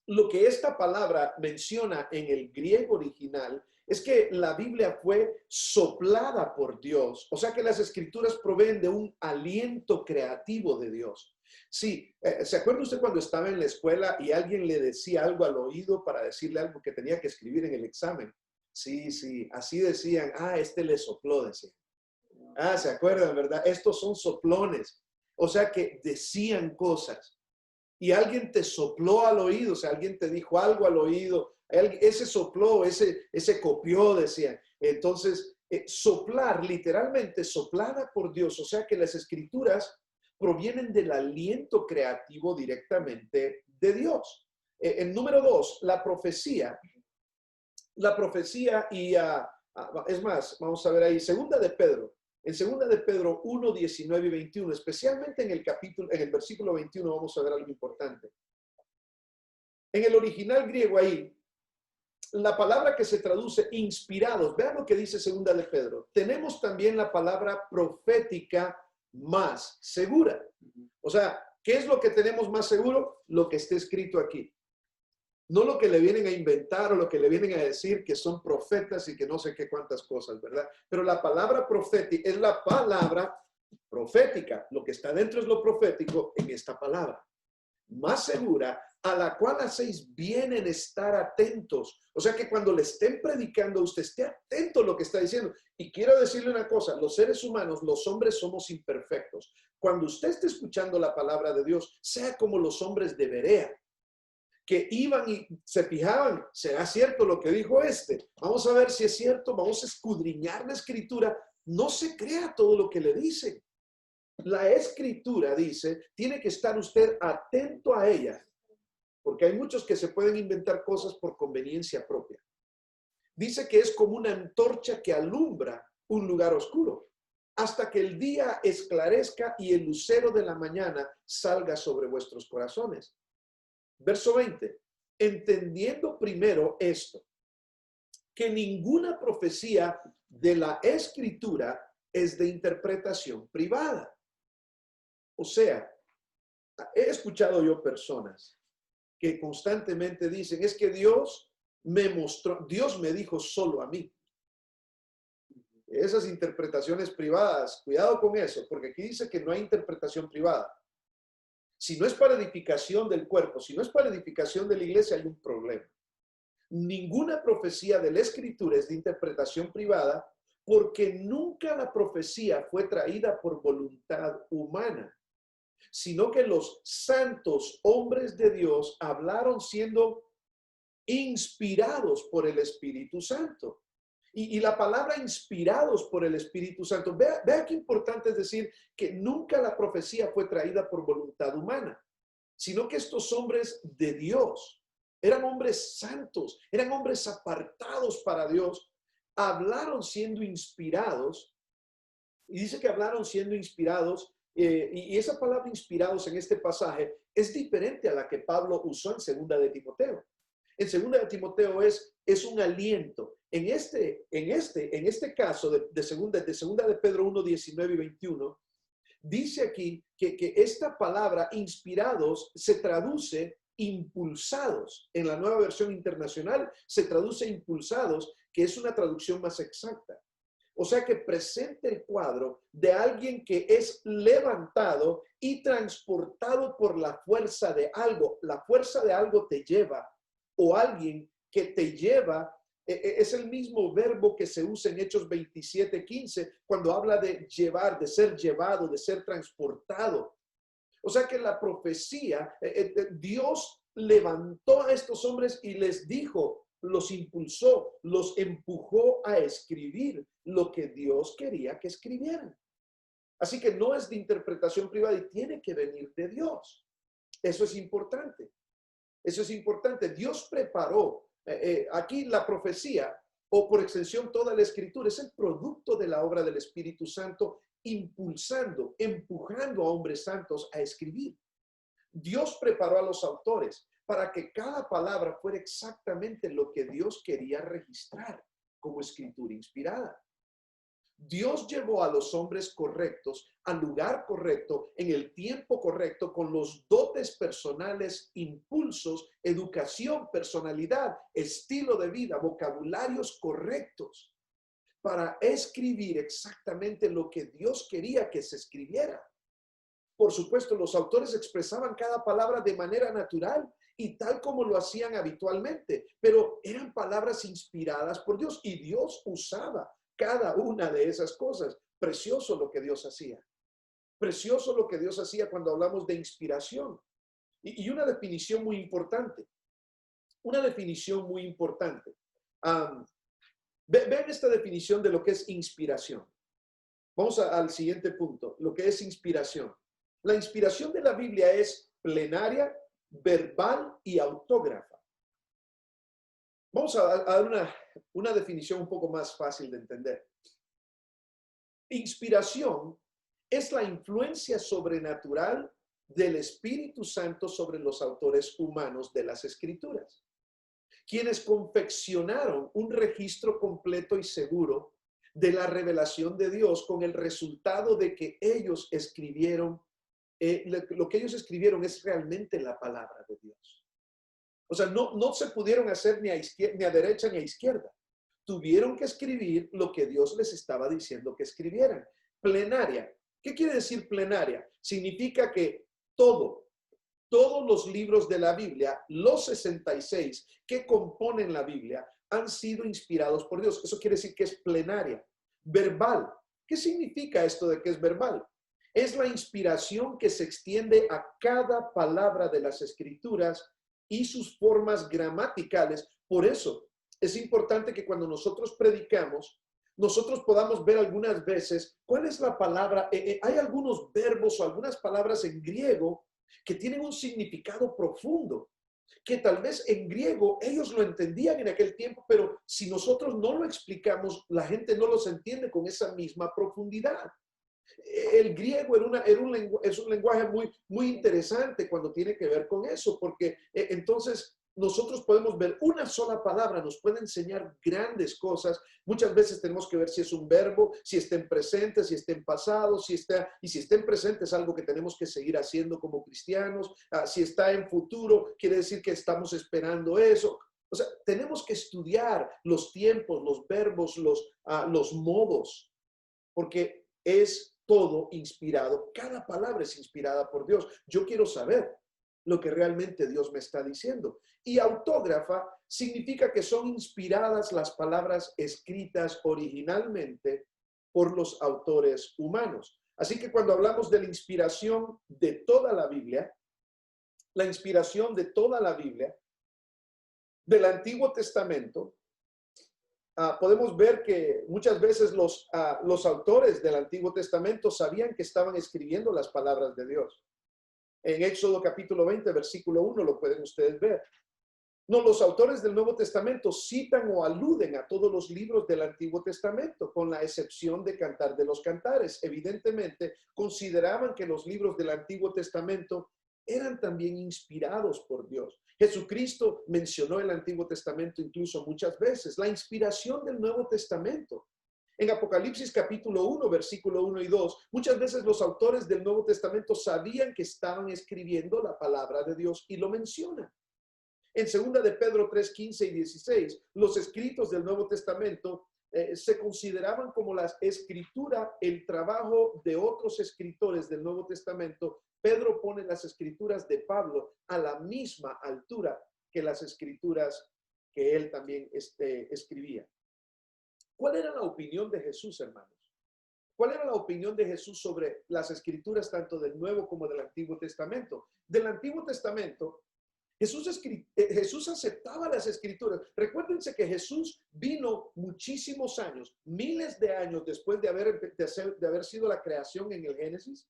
lo que esta palabra menciona en el griego original es que la Biblia fue soplada por Dios. O sea que las escrituras proveen de un aliento creativo de Dios. Sí, ¿se acuerda usted cuando estaba en la escuela y alguien le decía algo al oído para decirle algo que tenía que escribir en el examen? Sí, así decían: este le sopló, decían. ¿Se acuerdan, verdad? Estos son soplones. O sea que decían cosas. Y alguien te sopló al oído, o sea, alguien te dijo algo al oído, ese sopló, ese copió, decían. Entonces, soplar, literalmente soplada por Dios, o sea que las escrituras provienen del aliento creativo directamente de Dios. El número 2, la profecía y, es más, vamos a ver ahí, segunda de Pedro. En 2 de Pedro 1, 19 y 21, especialmente en el versículo 21, vamos a ver algo importante. En el original griego ahí, la palabra que se traduce inspirados, vean lo que dice 2 de Pedro. Tenemos también la palabra profética más segura. O sea, ¿qué es lo que tenemos más seguro? Lo que está escrito aquí. No lo que le vienen a inventar o lo que le vienen a decir que son profetas y que no sé qué cuántas cosas, ¿verdad? Pero la palabra profética es la palabra profética. Lo que está dentro es lo profético en esta palabra. Más segura, a la cual hacéis bien en estar atentos. O sea que cuando le estén predicando, usted esté atento a lo que está diciendo. Y quiero decirle una cosa: los seres humanos, los hombres, somos imperfectos. Cuando usted esté escuchando la palabra de Dios, sea como los hombres de Berea, que iban y se fijaban: ¿será cierto lo que dijo este? Vamos a ver si es cierto, vamos a escudriñar la escritura. No se crea todo lo que le dicen. La escritura, dice, tiene que estar usted atento a ella, porque hay muchos que se pueden inventar cosas por conveniencia propia. Dice que es como una antorcha que alumbra un lugar oscuro, hasta que el día esclarezca y el lucero de la mañana salga sobre vuestros corazones. Verso 20, entendiendo primero esto, que ninguna profecía de la escritura es de interpretación privada. O sea, he escuchado yo personas que constantemente dicen: es que Dios me mostró, Dios me dijo solo a mí. Esas interpretaciones privadas, cuidado con eso, porque aquí dice que no hay interpretación privada. Si no es para edificación del cuerpo, si no es para edificación de la iglesia, hay un problema. Ninguna profecía de la escritura es de interpretación privada, porque nunca la profecía fue traída por voluntad humana, sino que los santos hombres de Dios hablaron siendo inspirados por el Espíritu Santo. Y la palabra inspirados por el Espíritu Santo, vea qué importante es decir que nunca la profecía fue traída por voluntad humana, sino que estos hombres de Dios eran hombres santos, eran hombres apartados para Dios, hablaron siendo inspirados, y dice que hablaron siendo inspirados, y esa palabra inspirados en este pasaje es diferente a la que Pablo usó en 2 de Timoteo. En 2 de Timoteo es un aliento. En este caso de segunda de Pedro 1, 19 y 21, dice aquí que esta palabra inspirados se traduce impulsados. En la Nueva Versión Internacional se traduce impulsados, que es una traducción más exacta. O sea que presenta el cuadro de alguien que es levantado y transportado por la fuerza de algo. La fuerza de algo te lleva, o alguien que te lleva. Es el mismo verbo que se usa en Hechos 27:15 cuando habla de llevar, de ser llevado, de ser transportado. O sea que la profecía, Dios levantó a estos hombres y les dijo los impulsó, los empujó a escribir lo que Dios quería que escribieran. Así que no es de interpretación privada y tiene que venir de Dios. Eso es importante. Eso es importante. Dios preparó. Aquí la profecía, o por extensión toda la escritura, es el producto de la obra del Espíritu Santo, impulsando, empujando a hombres santos a escribir. Dios preparó a los autores para que cada palabra fuera exactamente lo que Dios quería registrar como escritura inspirada. Dios llevó a los hombres correctos al lugar correcto, en el tiempo correcto, con los dotes personales, impulsos, educación, personalidad, estilo de vida, vocabularios correctos para escribir exactamente lo que Dios quería que se escribiera. Por supuesto, los autores expresaban cada palabra de manera natural y tal como lo hacían habitualmente, pero eran palabras inspiradas por Dios y Dios usaba cada una de esas cosas. Precioso lo que Dios hacía. Precioso lo que Dios hacía cuando hablamos de inspiración. Y una definición muy importante. Una definición muy importante. Vean esta definición de lo que es inspiración. Vamos al siguiente punto, lo que es inspiración. La inspiración de la Biblia es plenaria, verbal y autógrafa. Vamos a dar una definición un poco más fácil de entender. Inspiración es la influencia sobrenatural del Espíritu Santo sobre los autores humanos de las Escrituras, quienes confeccionaron un registro completo y seguro de la revelación de Dios con el resultado de que ellos escribieron, lo que ellos escribieron es realmente la palabra de Dios. O sea, no se pudieron hacer ni a derecha ni a izquierda. Tuvieron que escribir lo que Dios les estaba diciendo que escribieran. Plenaria. ¿Qué quiere decir plenaria? Significa que todos los libros de la Biblia, los 66 que componen la Biblia, han sido inspirados por Dios. Eso quiere decir que es plenaria. Verbal. ¿Qué significa esto de que es verbal? Es la inspiración que se extiende a cada palabra de las Escrituras y sus formas gramaticales. Por eso es importante que cuando nosotros predicamos, nosotros podamos ver algunas veces cuál es la palabra. Hay algunos verbos o algunas palabras en griego que tienen un significado profundo, que tal vez en griego ellos lo entendían en aquel tiempo, pero si nosotros no lo explicamos, la gente no los entiende con esa misma profundidad. El griego es un lenguaje muy interesante cuando tiene que ver con eso, porque entonces nosotros podemos ver una sola palabra, nos puede enseñar grandes cosas. Muchas veces tenemos que ver si es un verbo, si está en presente, si está en pasado, si está en presente es algo que tenemos que seguir haciendo como cristianos. Si está en futuro, quiere decir que estamos esperando eso. O sea, tenemos que estudiar los tiempos, los verbos, los modos, porque es todo inspirado. Cada palabra es inspirada por Dios. Yo quiero saber lo que realmente Dios me está diciendo. Y autógrafa significa que son inspiradas las palabras escritas originalmente por los autores humanos. Así que cuando hablamos de la inspiración de toda la Biblia, la inspiración de toda la Biblia, del Antiguo Testamento, podemos ver que muchas veces los autores del Antiguo Testamento sabían que estaban escribiendo las palabras de Dios. En Éxodo capítulo 20, versículo 1, lo pueden ustedes ver. No, los autores del Nuevo Testamento citan o aluden a todos los libros del Antiguo Testamento, con la excepción de Cantar de los Cantares. Evidentemente, consideraban que los libros del Antiguo Testamento eran también inspirados por Dios. Jesucristo mencionó el Antiguo Testamento incluso muchas veces. La inspiración del Nuevo Testamento. En Apocalipsis capítulo 1, versículo 1 y 2, muchas veces los autores del Nuevo Testamento sabían que estaban escribiendo la palabra de Dios y lo mencionan. En 2 de Pedro 3, 15 y 16, los escritos del Nuevo Testamento se consideraban como la escritura, el trabajo de otros escritores del Nuevo Testamento. Pedro pone las escrituras de Pablo a la misma altura que las escrituras que él también escribía. ¿Cuál era la opinión de Jesús, hermanos? ¿Cuál era la opinión de Jesús sobre las escrituras tanto del Nuevo como del Antiguo Testamento? Del Antiguo Testamento, Jesús aceptaba las escrituras. Recuérdense que Jesús vino muchísimos años, miles de años después de haber sido la creación en el Génesis.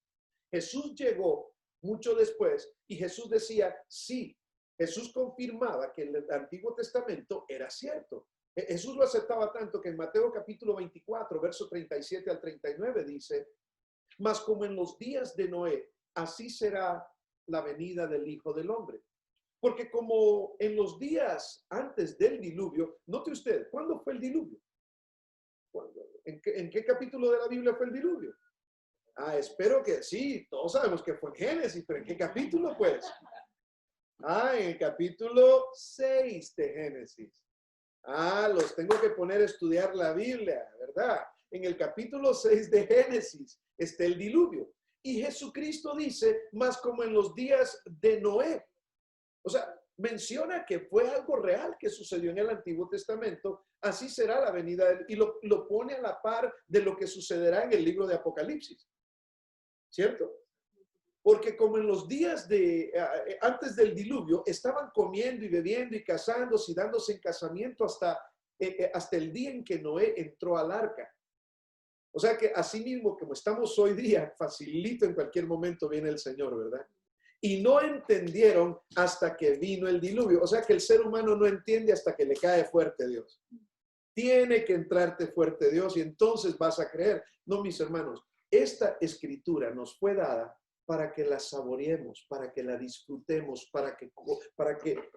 Jesús llegó mucho después y Jesús decía, sí, Jesús confirmaba que el Antiguo Testamento era cierto. Jesús lo aceptaba tanto que en Mateo capítulo 24, verso 37 al 39 dice, mas como en los días de Noé, así será la venida del Hijo del Hombre. Porque como en los días antes del diluvio, note usted, ¿cuándo fue el diluvio? ¿En qué capítulo de la Biblia fue el diluvio? Espero que sí, todos sabemos que fue en Génesis, pero ¿en qué capítulo pues? En el capítulo 6 de Génesis. Los tengo que poner a estudiar la Biblia, ¿verdad? En el capítulo 6 de Génesis está el diluvio. Y Jesucristo dice, más como en los días de Noé. O sea, menciona que fue algo real que sucedió en el Antiguo Testamento. Así será la venida y lo pone a la par de lo que sucederá en el libro de Apocalipsis. ¿Cierto? Porque como en los días antes del diluvio, estaban comiendo y bebiendo y casándose y dándose en casamiento hasta el día en que Noé entró al arca. O sea que así mismo como estamos hoy día, facilito en cualquier momento viene el Señor, ¿verdad? Y no entendieron hasta que vino el diluvio. O sea que el ser humano no entiende hasta que le cae fuerte Dios. Tiene que entrarte fuerte Dios y entonces vas a creer. No, mis hermanos, esta escritura nos fue dada para que la saboreemos, para que la disfrutemos, para que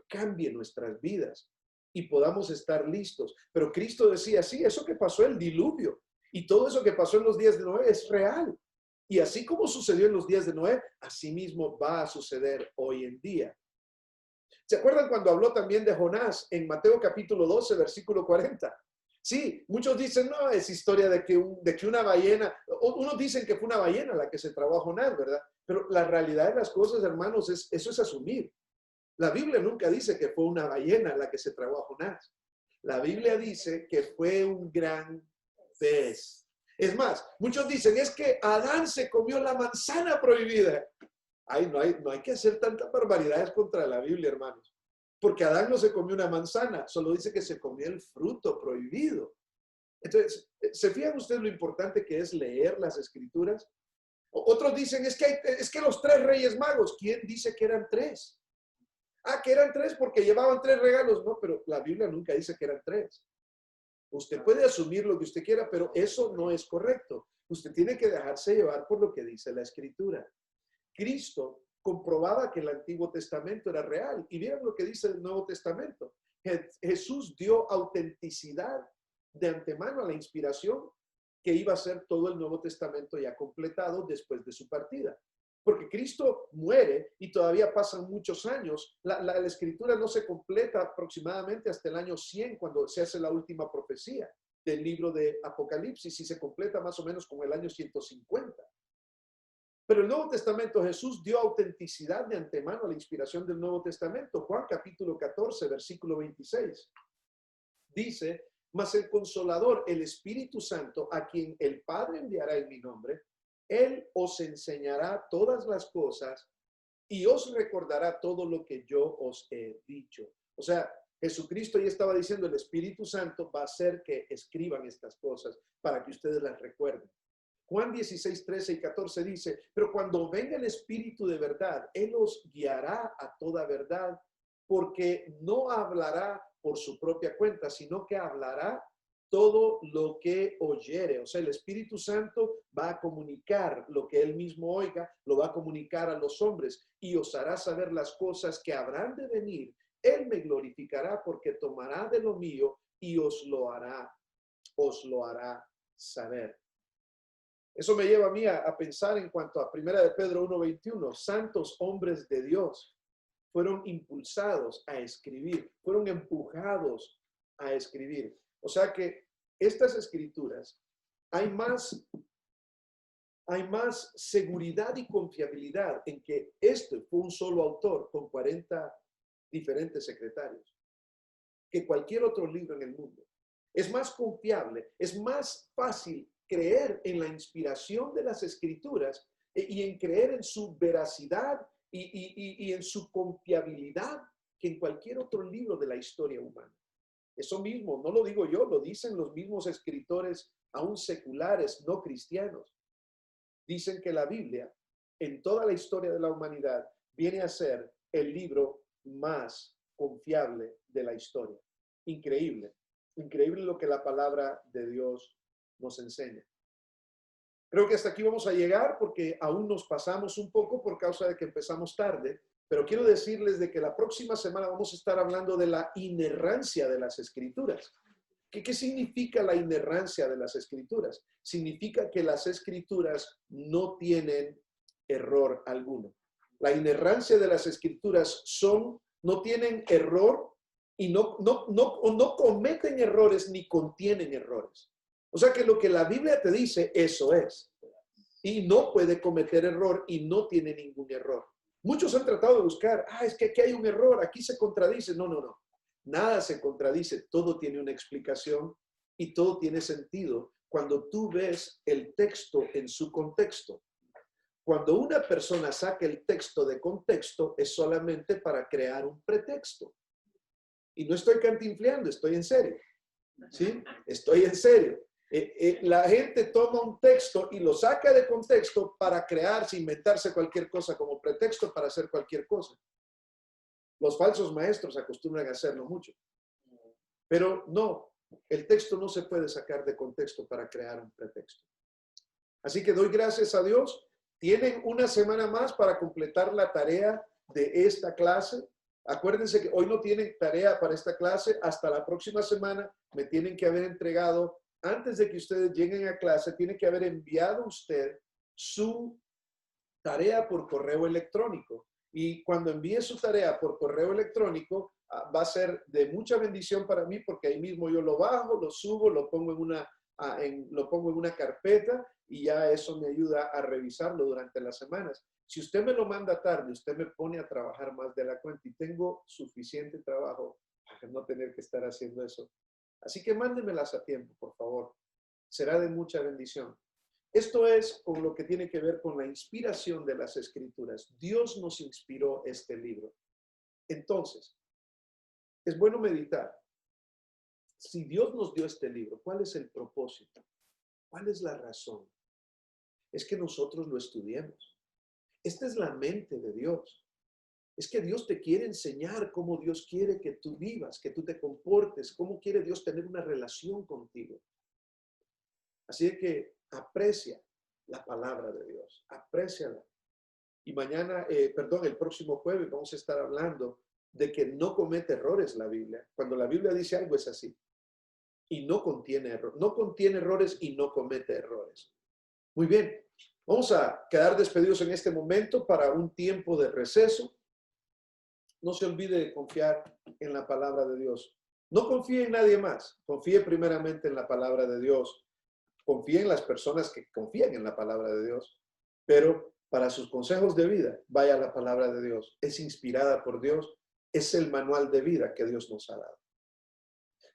cambie nuestras vidas y podamos estar listos. Pero Cristo decía, sí, eso que pasó el diluvio y todo eso que pasó en los días de Noé es real. Y así como sucedió en los días de Noé, así mismo va a suceder hoy en día. ¿Se acuerdan cuando habló también de Jonás en Mateo capítulo 12, versículo 40? Sí, muchos dicen, no, es historia de que una ballena, unos dicen que fue una ballena la que se tragó a Jonás, ¿verdad? Pero la realidad de las cosas, hermanos, eso es asumir. La Biblia nunca dice que fue una ballena la que se tragó a Jonás. La Biblia dice que fue un gran pez. Es más, muchos dicen, es que Adán se comió la manzana prohibida. No hay que hacer tantas barbaridades contra la Biblia, hermanos. Porque Adán no se comió una manzana, solo dice que se comió el fruto prohibido. Entonces, ¿se fijan ustedes lo importante que es leer las escrituras? Otros dicen, es que los 3 reyes magos, ¿quién dice que eran 3? Que eran 3 porque llevaban 3 regalos. No, pero la Biblia nunca dice que eran 3. Usted puede asumir lo que usted quiera, pero eso no es correcto. Usted tiene que dejarse llevar por lo que dice la Escritura. Cristo comprobaba que el Antiguo Testamento era real. Y vieron lo que dice el Nuevo Testamento. Jesús dio autenticidad de antemano a la inspiración que iba a ser todo el Nuevo Testamento ya completado después de su partida. Porque Cristo muere y todavía pasan muchos años. La escritura no se completa aproximadamente hasta el año 100, cuando se hace la última profecía del libro de Apocalipsis, y se completa más o menos como el año 150. Pero el Nuevo Testamento, Jesús dio autenticidad de antemano a la inspiración del Nuevo Testamento. Juan capítulo 14, versículo 26. Dice, mas el Consolador, el Espíritu Santo, a quien el Padre enviará en mi nombre, Él os enseñará todas las cosas y os recordará todo lo que yo os he dicho. O sea, Jesucristo ya estaba diciendo, el Espíritu Santo va a hacer que escriban estas cosas para que ustedes las recuerden. Juan 16, 13 y 14 dice, pero cuando venga el Espíritu de verdad, Él os guiará a toda verdad, porque no hablará por su propia cuenta, sino que hablará todo lo que oyere. O sea, el Espíritu Santo va a comunicar lo que Él mismo oiga, lo va a comunicar a los hombres y os hará saber las cosas que habrán de venir. Él me glorificará porque tomará de lo mío y os lo hará saber. Eso me lleva a mí a pensar en cuanto a 1 de Pedro 1:21, santos hombres de Dios fueron impulsados a escribir, fueron empujados a escribir. O sea que estas escrituras, hay más seguridad y confiabilidad en que este fue un solo autor con 40 diferentes secretarios que cualquier otro libro en el mundo. Es más confiable, es más fácil creer en la inspiración de las escrituras y en creer en su veracidad y en su confiabilidad que en cualquier otro libro de la historia humana. Eso mismo, no lo digo yo, lo dicen los mismos escritores, aún seculares, no cristianos. Dicen que la Biblia, en toda la historia de la humanidad, viene a ser el libro más confiable de la historia. Increíble, increíble lo que la palabra de Dios nos enseña. Creo que hasta aquí vamos a llegar porque aún nos pasamos un poco por causa de que empezamos tarde, pero quiero decirles de que la próxima semana vamos a estar hablando de la inerrancia de las Escrituras. ¿Qué significa la inerrancia de las Escrituras? Significa que las Escrituras no tienen error alguno. La inerrancia de las Escrituras no tienen error y no cometen errores ni contienen errores. O sea que lo que la Biblia te dice, eso es. Y no puede cometer error y no tiene ningún error. Muchos han tratado de buscar, es que aquí hay un error, aquí se contradice. No. Nada se contradice, todo tiene una explicación y todo tiene sentido cuando tú ves el texto en su contexto. Cuando una persona saca el texto de contexto es solamente para crear un pretexto. Y no estoy cantinfleando, estoy en serio. ¿Sí? Estoy en serio. La gente toma un texto y lo saca de contexto para crearse, inventarse cualquier cosa como pretexto para hacer cualquier cosa. Los falsos maestros acostumbran a hacerlo mucho. Pero no, el texto no se puede sacar de contexto para crear un pretexto. Así que doy gracias a Dios. Tienen una semana más para completar la tarea de esta clase. Acuérdense que hoy no tienen tarea para esta clase. Hasta la próxima semana me tienen que haber entregado, antes de que ustedes lleguen a clase, tiene que haber enviado usted su tarea por correo electrónico. Y cuando envíe su tarea por correo electrónico, va a ser de mucha bendición para mí porque ahí mismo yo lo bajo, lo subo, lo pongo en una carpeta y ya eso me ayuda a revisarlo durante las semanas. Si usted me lo manda tarde, usted me pone a trabajar más de la cuenta y tengo suficiente trabajo para no tener que estar haciendo eso. Así que mándemelas a tiempo, por favor. Será de mucha bendición. Esto es con lo que tiene que ver con la inspiración de las Escrituras. Dios nos inspiró este libro. Entonces, es bueno meditar. Si Dios nos dio este libro, ¿cuál es el propósito? ¿Cuál es la razón? Es que nosotros lo estudiemos. Esta es la mente de Dios. Es que Dios te quiere enseñar cómo Dios quiere que tú vivas, que tú te comportes, cómo quiere Dios tener una relación contigo. Así que aprecia la palabra de Dios, apréciala. Y el próximo jueves vamos a estar hablando de que no comete errores la Biblia. Cuando la Biblia dice algo es así. Y no contiene errores y no comete errores. Muy bien, vamos a quedar despedidos en este momento para un tiempo de receso. No se olvide de confiar en la palabra de Dios. No confíe en nadie más. Confíe primeramente en la palabra de Dios. Confíe en las personas que confían en la palabra de Dios. Pero para sus consejos de vida, vaya a la palabra de Dios. Es inspirada por Dios. Es el manual de vida que Dios nos ha dado.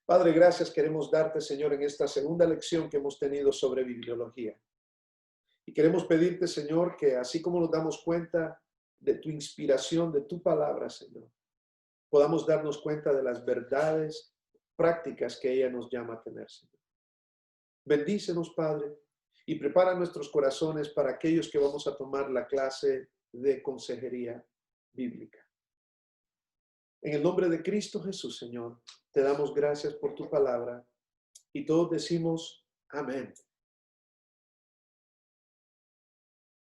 Padre, gracias queremos darte, Señor, en esta segunda lección que hemos tenido sobre bibliología. Y queremos pedirte, Señor, que así como nos damos cuenta de tu inspiración, de tu palabra, Señor, podamos darnos cuenta de las verdades prácticas que ella nos llama a tener, Señor. Bendícenos, Padre, y prepara nuestros corazones para aquellos que vamos a tomar la clase de consejería bíblica. En el nombre de Cristo Jesús, Señor, te damos gracias por tu palabra y todos decimos amén.